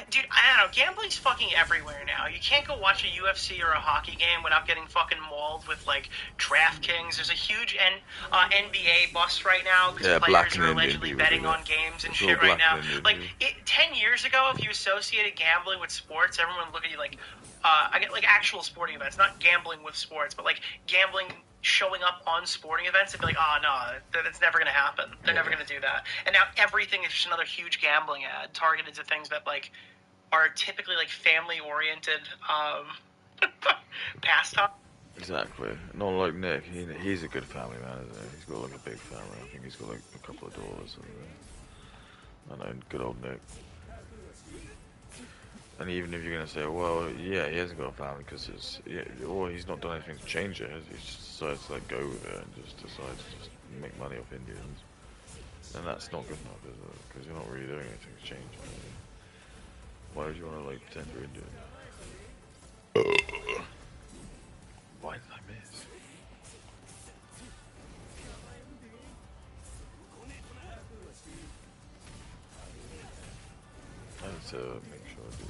Dude, I don't know. Gambling's fucking everywhere now. You can't go watch a UFC or a hockey game without getting fucking mauled with, like, DraftKings. There's a huge NBA bust right now because players are allegedly betting on games and shit right now. Like, 10 years ago, if you associated gambling with sports, everyone would look at you like... I get, like, actual sporting events. Not gambling with sports, but, like, gambling... showing up on sporting events and be like, no, that's never going to happen. They're never going to do that. And now everything is just another huge gambling ad targeted to things that, like, are typically like family-oriented pastime. Exactly. Not like Nick. He's a good family man, isn't he? He's got like a big family. I think he's got like a couple of daughters. And I know, good old Nick. And even if you're gonna say, well, yeah, he hasn't got a family because or he's not done anything to change it. He's just decided to like go with it and just decide to just make money off Indians. And that's not good enough, is it? Because you're not really doing anything to change it. Why would you want to like pretend you're Indian? Why did I miss? I need to make sure I do.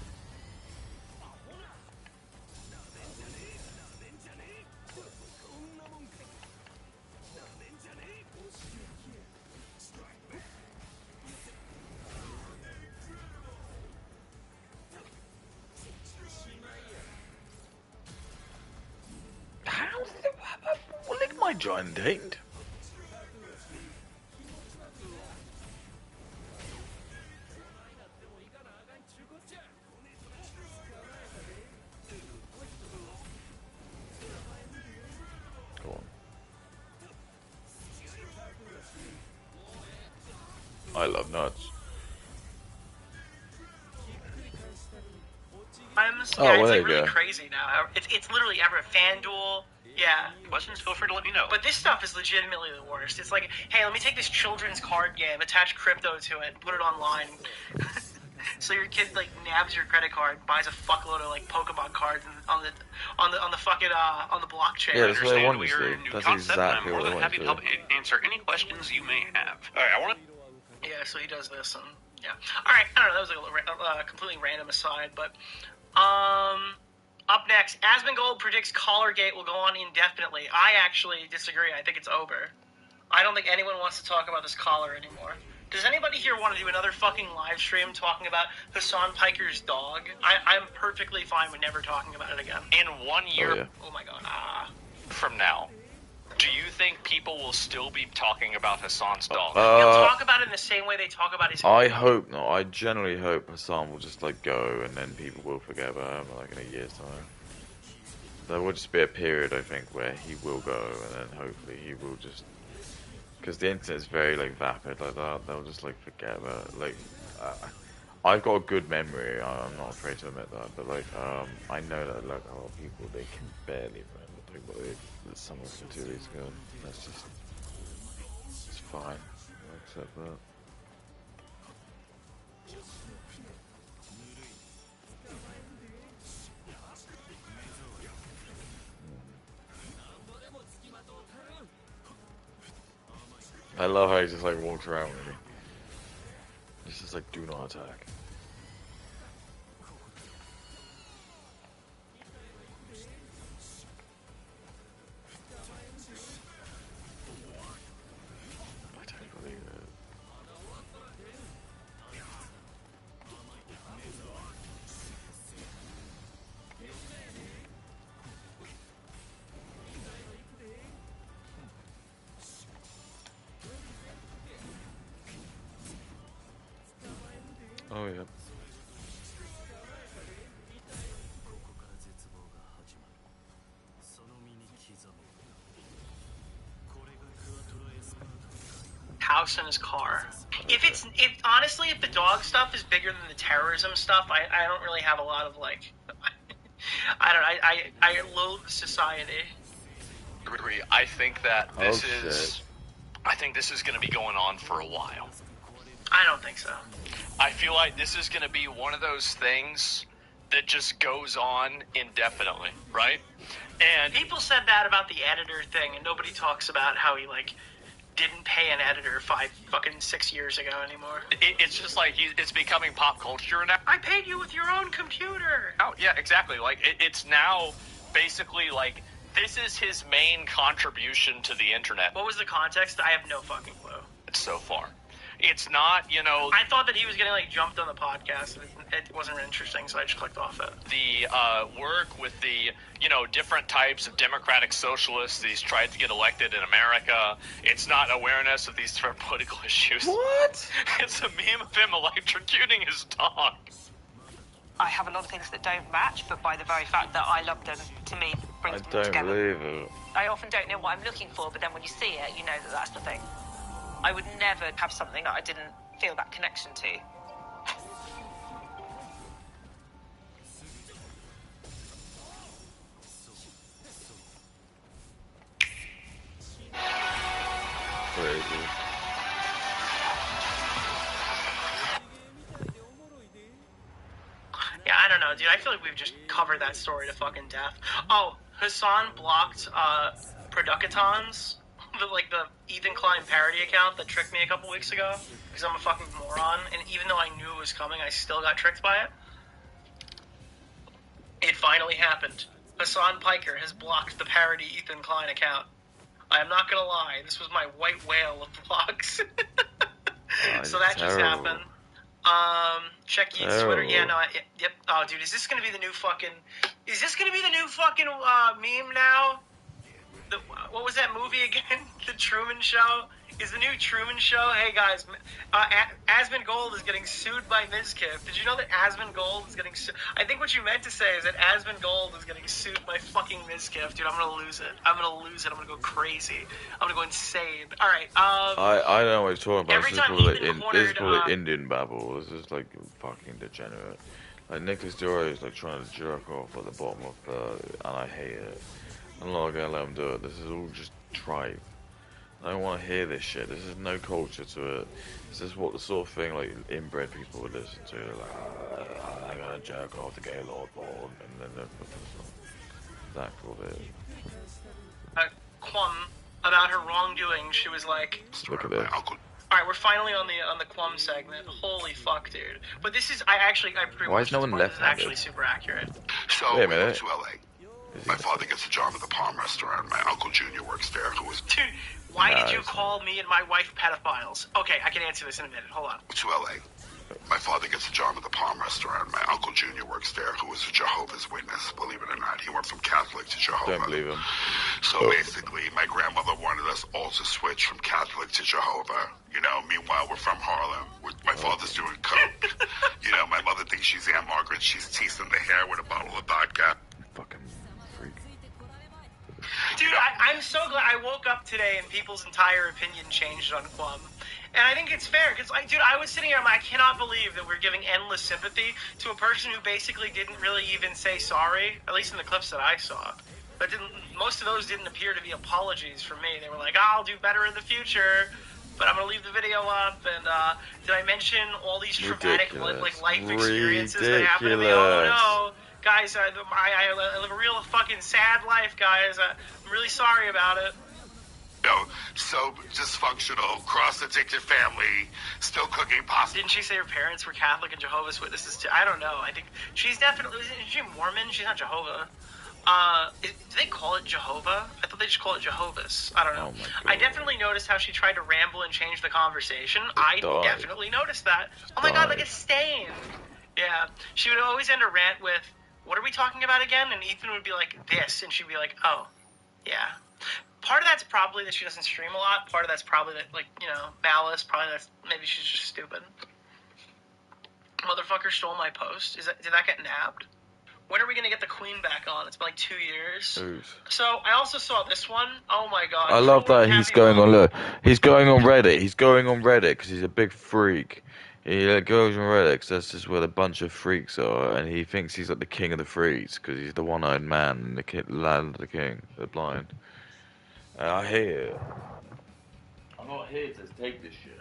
Lick my giant date. Go on. I love nuts. It's like really crazy now. It's literally ever a FanDuel. Yeah. Questions? Feel free to let me know. But this stuff is legitimately the worst. It's like, hey, let me take this children's card game, attach crypto to it, put it online. So your kid like nabs your credit card, buys a fuckload of like Pokemon cards on the fucking on the blockchain. Yeah, that's what I wanted we to are do. a new That's concept, exactly and I'm what I more than wanted happy to to do. help answer any questions you may have. All right, I want to. Yeah, so he does this, and yeah. All right, I don't know. That was a completely random aside, but up next, Asmongold predicts Collargate will go on indefinitely. I actually disagree. I think it's over. I don't think anyone wants to talk about this collar anymore. Does anybody here want to do another fucking live stream talking about Hassan Piker's dog? I'm perfectly fine with never talking about it again. In 1 year Oh my god. from now, do you think people will still be talking about Hassan's dog? They'll talk about it in the same way they talk about his... I hope not. I generally hope Hassan will just like go and then people will forget about him like in a year's time. There will just be a period, I think, where he will go and then hopefully he will just... Because the internet is very like vapid like that, they'll just like forget about it. Like, I've got a good memory, I'm not afraid to admit that, but like, I know that like a lot of people, they can barely remember like, what they someone from 2 weeks ago. That's just, it's fine. I'll accept that. I love how he just like walks around with me. He's just like, do not attack. I don't believe it. Oh yeah. House in his car. If honestly, if the dog stuff is bigger than the terrorism stuff, I don't really have a lot of like, I loathe society. Agree. I think that I think this is going to be going on for a while. I don't think so. I feel like this is going to be one of those things that just goes on indefinitely, right? And people said that about the editor thing, and nobody talks about how he like didn't pay an editor 6 years ago anymore. It's just like it's becoming pop culture now. I paid you with your own computer. Oh yeah, exactly. Like it's now basically like this is his main contribution to the internet. What was the context? I have no fucking clue. So far. It's not, I thought that he was getting, jumped on the podcast. It wasn't interesting, so I just clicked off it. The work with the, different types of democratic socialists that he's tried to get elected in America. It's not awareness of these different political issues. What? It's a meme of him electrocuting his dog. I have a lot of things that don't match, but by the very fact that I love them, to me, brings them together. I don't believe it. I often don't know what I'm looking for, but then when you see it, you know that that's the thing. I would never have something that I didn't feel that connection to. Crazy. Yeah, I don't know, dude. I feel like we've just covered that story to fucking death. Oh, Hassan blocked Producatons, the Ethan Klein parody account that tricked me a couple weeks ago, because I'm a fucking moron, and even though I knew it was coming, I still got tricked by it. It finally happened. Hassan Piker has blocked the parody Ethan Klein account. I am not gonna lie, this was my white whale of blocks. So that just happened. Check Yeats Twitter. Yeah, no, yep. Oh, dude, is this gonna be the new fucking meme now? What was that movie again? The Truman Show? Is the new Truman Show? Hey guys, Asmund Gold is getting sued by Mizkif. Did you know that Asmund Gold is getting sued? I think what you meant to say is that Asmund Gold is getting sued by fucking Mizkif. Dude, I'm gonna lose it. I'm gonna go crazy. I'm gonna go insane. Alright, I don't know what you're talking about. This is called cornered, Indian babble. This is like fucking degenerate. Like Nicholas Jory is like trying to jerk off at the bottom of and I hate it. I'm not gonna let him do it. This is all just tripe. I don't want to hear this shit. This is no culture to it. This is what the sort of thing like inbred people would listen to. Like, I'm gonna jerk off the gay Lord Born, and then that's what it is. Quam, about her wrongdoing, she was like, "Look at this." Alright, we're finally on the Quam segment. Holy fuck, dude! But this is I Why is no one this left? is actually super accurate. So wait a we minute. moved to LA. My father gets a job at the Palm restaurant. My Uncle Junior works there, who was... Dude, why did you call me and my wife pedophiles? Okay, I can answer this in a minute. Hold on. To LA. My father gets a job at the Palm restaurant. My Uncle Junior works there, who was a Jehovah's Witness, believe it or not. He went from Catholic to Jehovah. Don't believe him. So basically, my grandmother wanted us all to switch from Catholic to Jehovah. You know, meanwhile, we're from Harlem. My father's doing coke. You know, my mother thinks she's Aunt Margaret. She's teasing the hair with a bottle of vodka. Fucking freak. Dude, I'm so glad I woke up today and people's entire opinion changed on Quam. And I think it's fair, because, dude, I was sitting here, I cannot believe that we're giving endless sympathy to a person who basically didn't really even say sorry, at least in the clips that I saw. But most of those didn't appear to be apologies from me. They were like, I'll do better in the future, but I'm going to leave the video up. And did I mention all these traumatic life experiences that happened to me? Oh, no. Guys, I live a real fucking sad life, guys. I'm really sorry about it. You know, so dysfunctional, cross-addicted family, still cooking pasta. Didn't she say her parents were Catholic and Jehovah's Witnesses too? I don't know. I think she's definitely... Is she Mormon? She's not Jehovah. Do they call it Jehovah? I thought they just call it Jehovah's. I don't know. Oh I definitely noticed how she tried to ramble and change the conversation. I definitely noticed that. Oh my god, like a stain. Yeah. She would always end a rant with, what are we talking about again? And Ethan would be like, this. And she'd be like, oh, yeah. Part of that's probably that she doesn't stream a lot. Part of that's probably that, malice. Probably that's maybe she's just stupid. Motherfucker stole my post. Did that get nabbed? When are we gonna get the Queen back on? It's been like 2 years. Oof. So I also saw this one. Oh my god. I love that he's going on. Look, he's going on Reddit. He's going on Reddit because he's a big freak. He goes on Reddit because that's just where a bunch of freaks are, and he thinks he's like the king of the freaks because he's the one-eyed man, the land of the king, the blind. And I hate it. I'm not here to take this shit.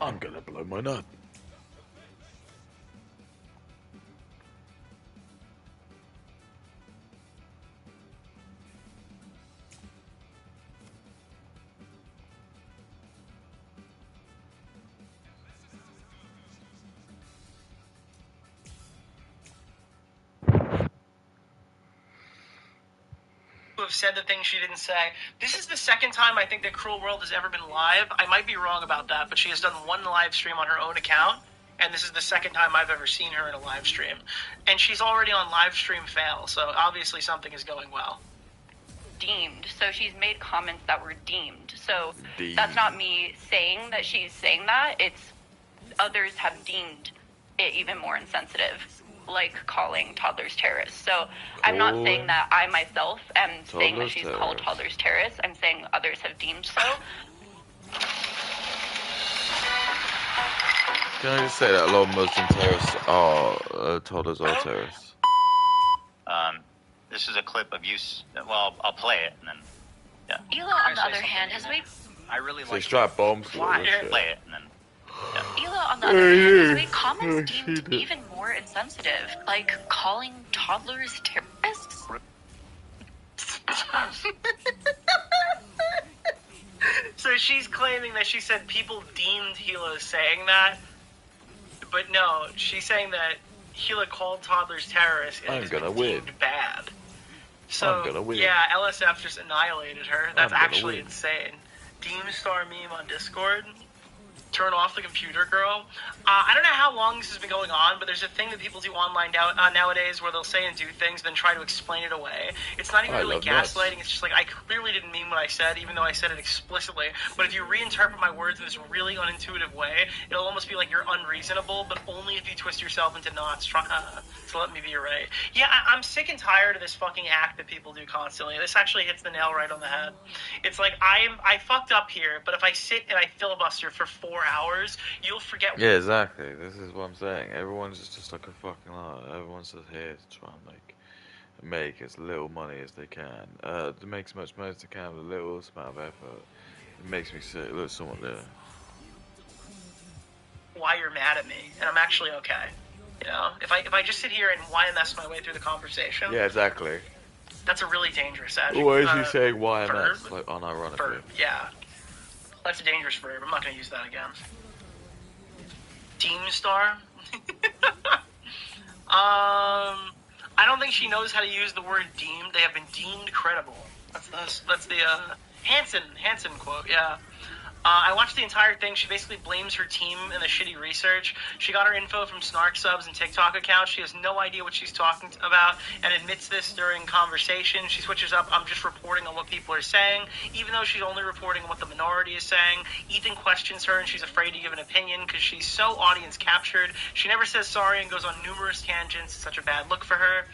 I'm gonna blow my nut. Have said the things she didn't say. This is the second time I think that Cruel World has ever been live. I might be wrong about that, but she has done one live stream on her own account, and this is the second time I've ever seen her in a live stream. And she's already on live stream fail, so obviously something is going well. Deemed. So she's made comments that were deemed. So Deemed. that's not me saying that she's saying that. It's others have deemed it even more insensitive, like calling toddlers terrorists. So I'm not saying that I myself am saying that she's called toddlers terrorists. I'm saying others have deemed so. Can I just say that a lot of Muslim terrorists are toddlers or terrorists? This is a clip of you. Well, I'll play it and then. Yeah. Elo, on the other hand, has made. I really They like. strap bombs for Why? this shit. Play it and then. Yeah. Elo, on the other hand, has made comments deemed even more insensitive, like calling toddlers terrorists. So she's claiming that she said people deemed Gila saying that, but no, she's saying that Gila called toddlers terrorists and I'm it's gonna been win. deemed bad. So I'm gonna win. yeah, LSF just annihilated her. That's I'm gonna actually win. insane. Deemstar meme on Discord. Turn off the computer, girl. I don't know how long this has been going on, but there's a thing that people do online nowadays where they'll say and do things, then try to explain it away. It's not even I really love nuts. gaslighting. It's just like, I clearly didn't mean what I said, even though I said it explicitly. But if you reinterpret my words in this really unintuitive way, it'll almost be like you're unreasonable, but only if you twist yourself into knots to let me be right. Yeah, I'm sick and tired of this fucking act that people do constantly. This actually hits the nail right on the head. It's like, I fucked up here, but if I sit and I filibuster for 4 hours, you'll forget. Yeah, exactly. This is what I'm saying. Everyone's just like a fucking lie. Everyone's just here to try and make as little money as they can. To make as much money as they can with the littlest amount of effort. It makes me sick. Look, someone there. Why you're mad at me, and I'm actually okay. You know, if I just sit here and YMS my way through the conversation, Yeah, exactly. that's a really dangerous adjective. Why is he saying YMS? verb? Like, unironically. Verb, yeah. That's a dangerous verb. I'm not going to use that again. Deemstar? I don't think she knows how to use the word deemed. They have been deemed credible. That's the Hansen quote, yeah. I watched the entire thing. She basically blames her team and the shitty research. She got her info from Snark subs and TikTok accounts. She has no idea what she's talking about and admits this during conversation. She switches up, I'm just reporting on what people are saying, even though she's only reporting on what the minority is saying. Ethan questions her and she's afraid to give an opinion because she's so audience captured. She never says sorry and goes on numerous tangents. It's such a bad look for her.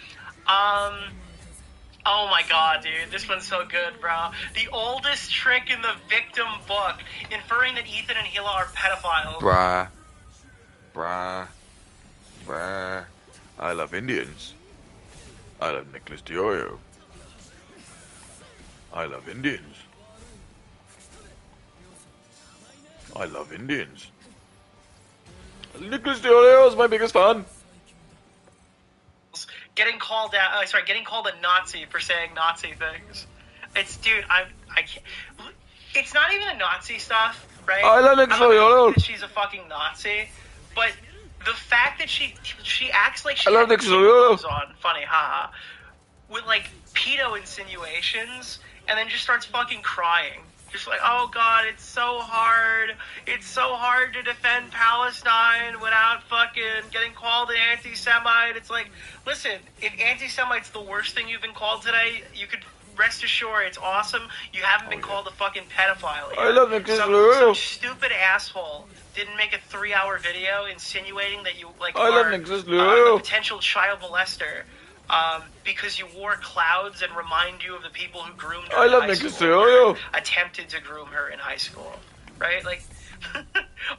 Oh my god, dude, this one's so good, bro. The oldest trick in the victim book, inferring that Ethan and Hila are pedophiles. Bruh. I love Indians. I love Nicholas Diorio. I love Indians. I love Indians. Nicholas Diorio is my biggest fan. Getting called a Nazi for saying Nazi things. It's, dude, I can't. It's not even the Nazi stuff, right? I love Nicholas I'm not Diorio. saying that she's a fucking Nazi, but the fact that she acts like she I love had Nicholas Diorio. clothes on, funny, haha, with like pedo insinuations, and then just starts fucking crying. Just like, oh god, it's so hard. It's so hard to defend Palestine without fucking getting called an anti-Semite. It's like, listen, if anti-Semite's the worst thing you've been called today, you could rest assured it's awesome. You haven't been called a fucking pedophile yet. I love Nicholas Some Diorio. stupid asshole didn't make a 3-hour video insinuating that you like I love are Nicholas Diorio. a potential child molester. Because you wore clouds and remind you of the people who groomed her I in love high Nicholas school, Diorio. or attempted to groom her in high school, right? Like,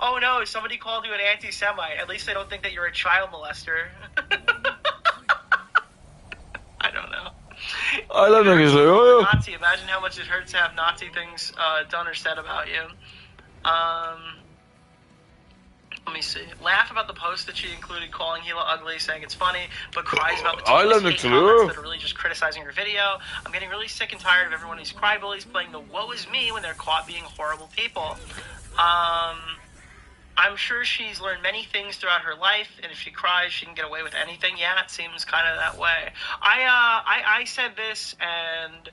oh no, somebody called you an anti-Semite. At least they don't think that you're a child molester. I don't know. I love Nicholas Diorio. Nazi. Imagine how much it hurts to have Nazi things done or said about you. me see. Laugh about the post that she included calling Hila ugly, saying it's funny, but cries about the I love hate comments that are really just criticizing her video. I'm getting really sick and tired of everyone who's cryballies playing the woe is me when they're caught being horrible people. I'm sure she's learned many things throughout her life, and if she cries, she can get away with anything. Yeah, it seems kind of that way. I said this, and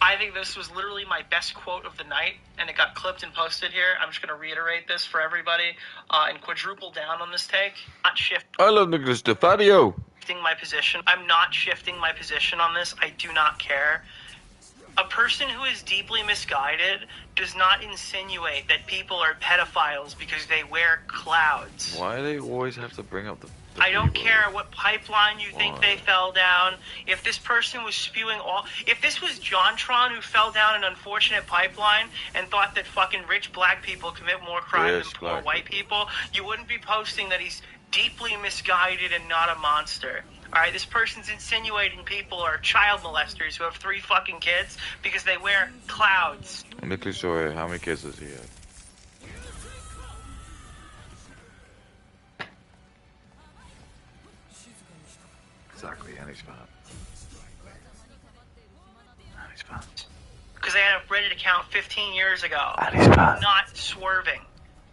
I think this was literally my best quote of the night, and it got clipped and posted here. I'm just going to reiterate this for everybody and quadruple down on this take. Not shifting I love Nicholas Stefadio. my position. I'm not shifting my position on this. I do not care. A person who is deeply misguided does not insinuate that people are pedophiles because they wear clouds. Why do they always have to bring up the I don't care what pipeline you think they fell down. If this person was spewing if this was JonTron who fell down an unfortunate pipeline and thought that fucking rich black people commit more crime than poor white people, you wouldn't be posting that he's deeply misguided and not a monster. Alright, this person's insinuating people are child molesters who have 3 fucking kids because they wear clouds. Nicholas Joy, how many kids does he have? Exactly, and he's fat. And he's fat. Because they had a Reddit account 15 years ago. And he's fat. Not swerving.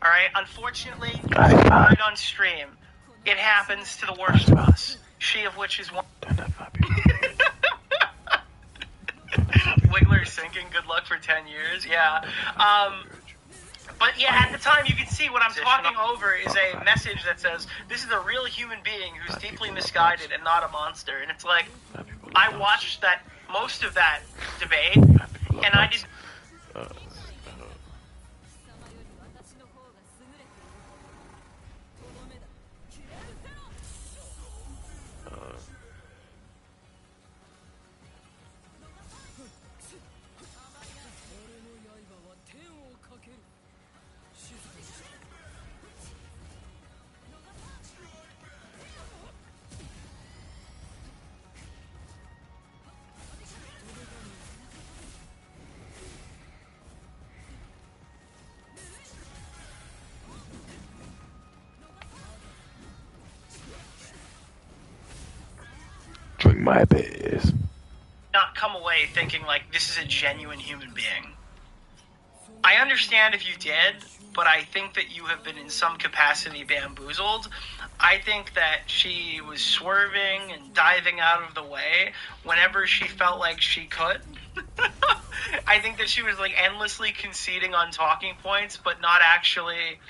Alright, unfortunately, right on stream, it happens to the worst of us. She of which is one. Wiggler sinking, good luck for 10 years. Yeah. But yeah, at the time you can see what I'm talking over is a message that says, this is a real human being who's deeply misguided and not a monster. And it's like, I watched most of that debate, and I just... Drink my beers. Not come away thinking like this is a genuine human being. I understand if you did, but I think that you have been in some capacity bamboozled. I think that she was swerving and diving out of the way whenever she felt like she could. I think that she was like endlessly conceding on talking points, but not actually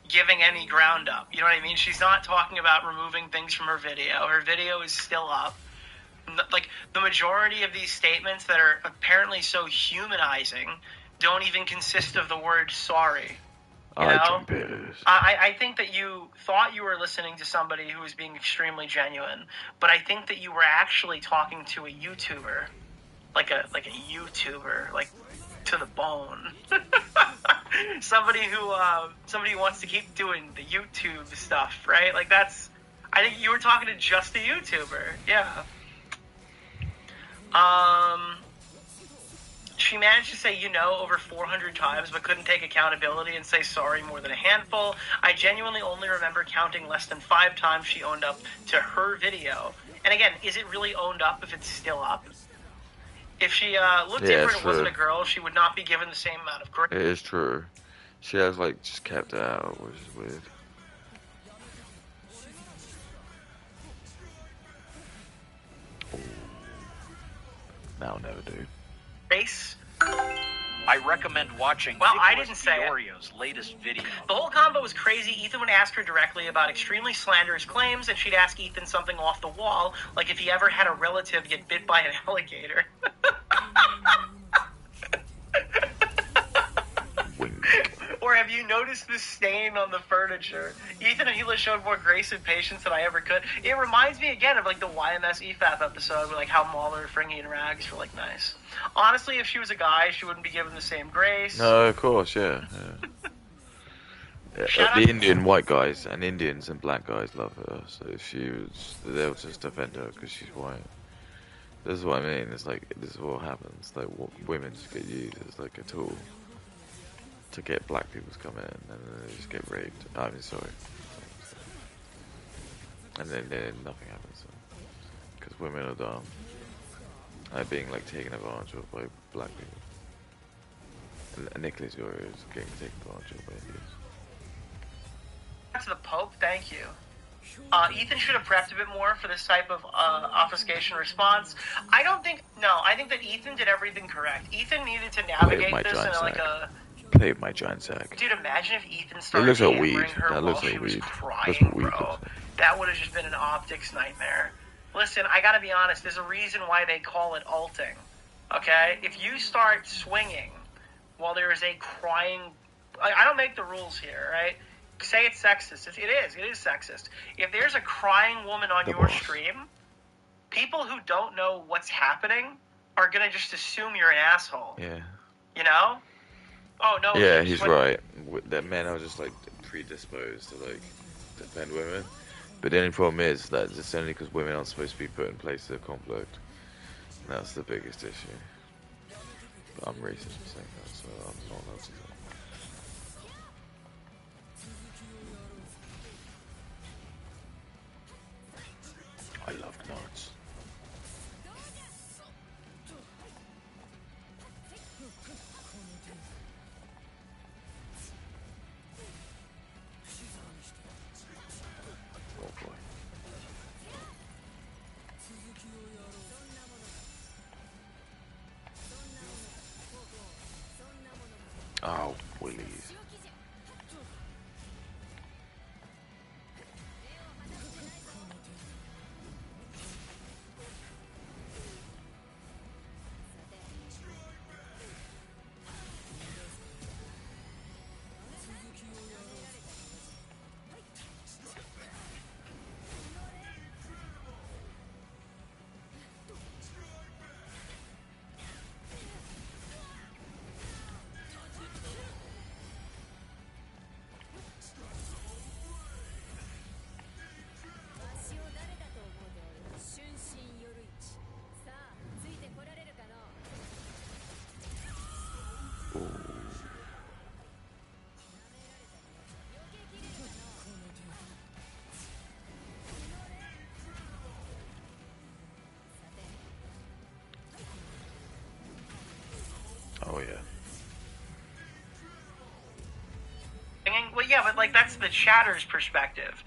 giving any ground up. You know what I mean? She's not talking about removing things from her video. Her video is still up. Like, the majority of these statements that are apparently so humanizing don't even consist of the word sorry. You know? I think that you thought you were listening to somebody who was being extremely genuine, but I think that you were actually talking to a YouTuber. Like a YouTuber, like to the bone. somebody who wants to keep doing the YouTube stuff, right? Like I think you were talking to just a YouTuber. Yeah. She managed to say over 400 times, but couldn't take accountability and say sorry more than a handful. I genuinely only remember counting less than 5 times she owned up to her video. And again, is it really owned up if it's still up? If she looked different and wasn't a girl, she would not be given the same amount of grace. It is true. She has just kept it out, which is weird. Now never do. Grace. I recommend watching I didn't say Fiorio's latest video. The whole combo was crazy. Ethan would ask her directly about extremely slanderous claims, and she'd ask Ethan something off the wall, like if he ever had a relative get bit by an alligator. Or have you noticed this stain on the furniture? Ethan and Hila showed more grace and patience than I ever could. It reminds me again of the YMS EFAP episode where how Mahler, Fringy, and Rags were nice. Honestly, if she was a guy, she wouldn't be given the same grace. No, of course, yeah. The Indian white guys and Indians and black guys love her, so if they'll just defend her because she's white. This is what I mean. It's this is what happens. Women just get used as a tool to get black people to come in, and then they just get raped. I'm sorry. and then nothing happens. Because women are dumb. They're being like taken advantage of by black people. And Nicholas Yorio is getting taken advantage of by Indians. To the Pope, thank you. Ethan should have prepped a bit more for this type of obfuscation response. I think that Ethan did everything correct. Ethan needed to navigate this in like a... Play my giant sack. Dude, imagine if Ethan It started looks like hammering weed. her That while looks she like was weed. crying, That's what weed bro. looks like. That would have just been an optics nightmare. Listen, I gotta be honest, there's a reason why they call it alting. Okay? If you start swinging while there is a crying... I don't make the rules here, right? Say it's sexist. It is sexist. If there's a crying woman on your stream, people who don't know what's happening are gonna just assume you're an asshole. Yeah. You know? Oh, no. Yeah, he's right. That men are just like predisposed to like defend women. But the only problem is that it's only because women aren't supposed to be put in places of conflict. And that's the biggest issue. But I'm racist for saying that, so I'm not allowed to say that. I love nuts. Oh boy. Oh, willies. Oh yeah. Well, yeah, but like that's the chatter's perspective.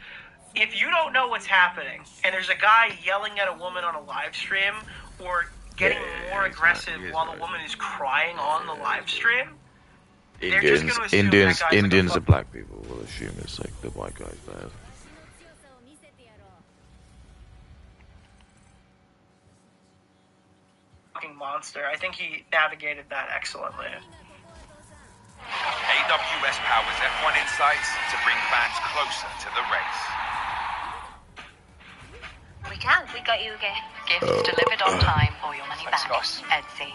If you don't know what's happening, and there's a guy yelling at a woman on a live stream, or getting more aggressive while the woman is crying on the live stream, they're just going to assume that guy's Indians like and black people will assume it's like the white guy's bad. fucking monster. I think he navigated that excellently. AWS powers F1 Insights to bring fans closer to the race. We got you a gift. Gifts delivered on time or your money back. Etsy.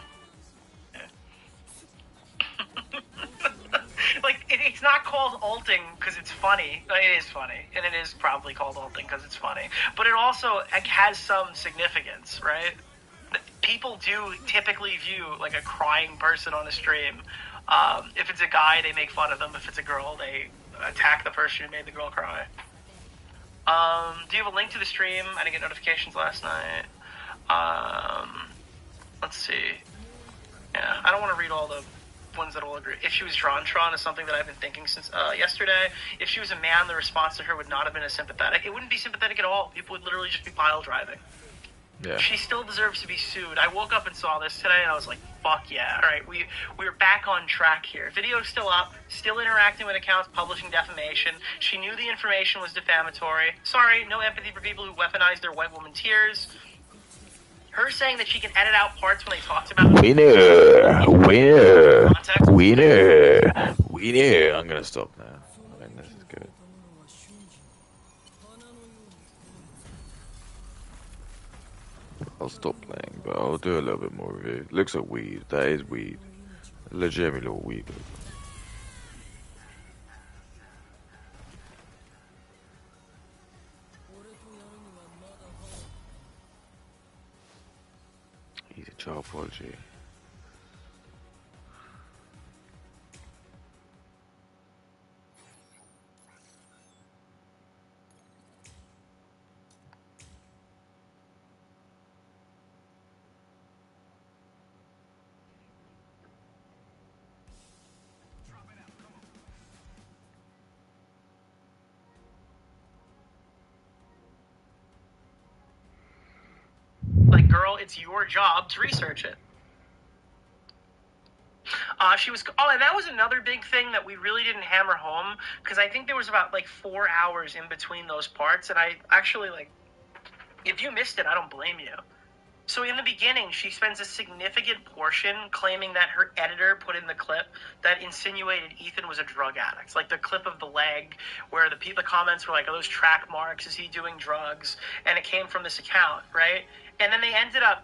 Like, it's not called alting because it's funny. It is funny, and it is probably called alting because it's funny. But it also like, has some significance, right? People do typically view like a crying person on a stream. If it's a guy, they make fun of them. If it's a girl, they attack the person who made the girl cry. Do you have a link to the stream? I didn't get notifications last night. Let's see. Yeah, I don't want to read all the ones that will agree. If she was Tron is something that I've been thinking since yesterday. If she was a man, the response to her would not have been as sympathetic. It wouldn't be sympathetic at all. People would literally just be pile driving. Yeah. She still deserves to be sued. I woke up and saw this today, and I was like, fuck yeah. All right, we're back on track here. Video's still up, still interacting with accounts, publishing defamation. She knew the information was defamatory. Sorry, no empathy for people who weaponize their white woman tears. Her saying that she can edit out parts when they talked about... Winner! I'm gonna stop now. I mean, this is good. I'll stop playing, but I'll do a little bit more review. Looks like weed. That is weed. Legitimately little weed. He's a child prodigy. girl, it's your job to research it. And that was another big thing that we really didn't hammer home, because I think there was about, 4 hours in between those parts, and I actually, if you missed it, I don't blame you. So in the beginning, she spends a significant portion claiming that her editor put in the clip that insinuated Ethan was a drug addict. Like the clip of the leg where the comments were like, are those track marks? Is he doing drugs? And it came from this account, right? And then they ended up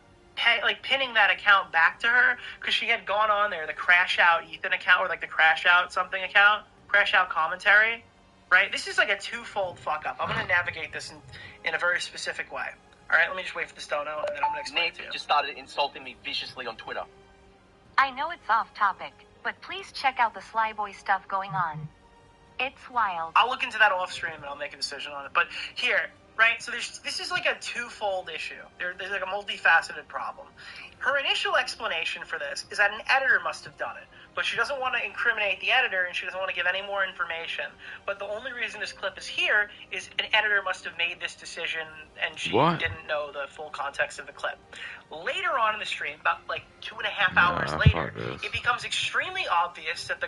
pinning that account back to her because she had gone on there, the Crash Out Ethan account, or the Crash Out something account, Crash Out commentary, right? This is a twofold fuck up. I'm going to navigate this in a very specific way. All right, let me just wait for the stono, and then I'm going to explain it to you. Nick just started insulting me viciously on Twitter. I know it's off topic, but please check out the Sly Boy stuff going on. It's wild. I'll look into that off stream, and I'll make a decision on it. But here, right, so this is a twofold issue. There's a multifaceted problem. Her initial explanation for this is that an editor must have done it, but she doesn't want to incriminate the editor, and she doesn't want to give any more information. But the only reason this clip is here is an editor must have made this decision, and she didn't know the full context of the clip. Later on in the stream, about 2.5 hours later, it becomes extremely obvious that the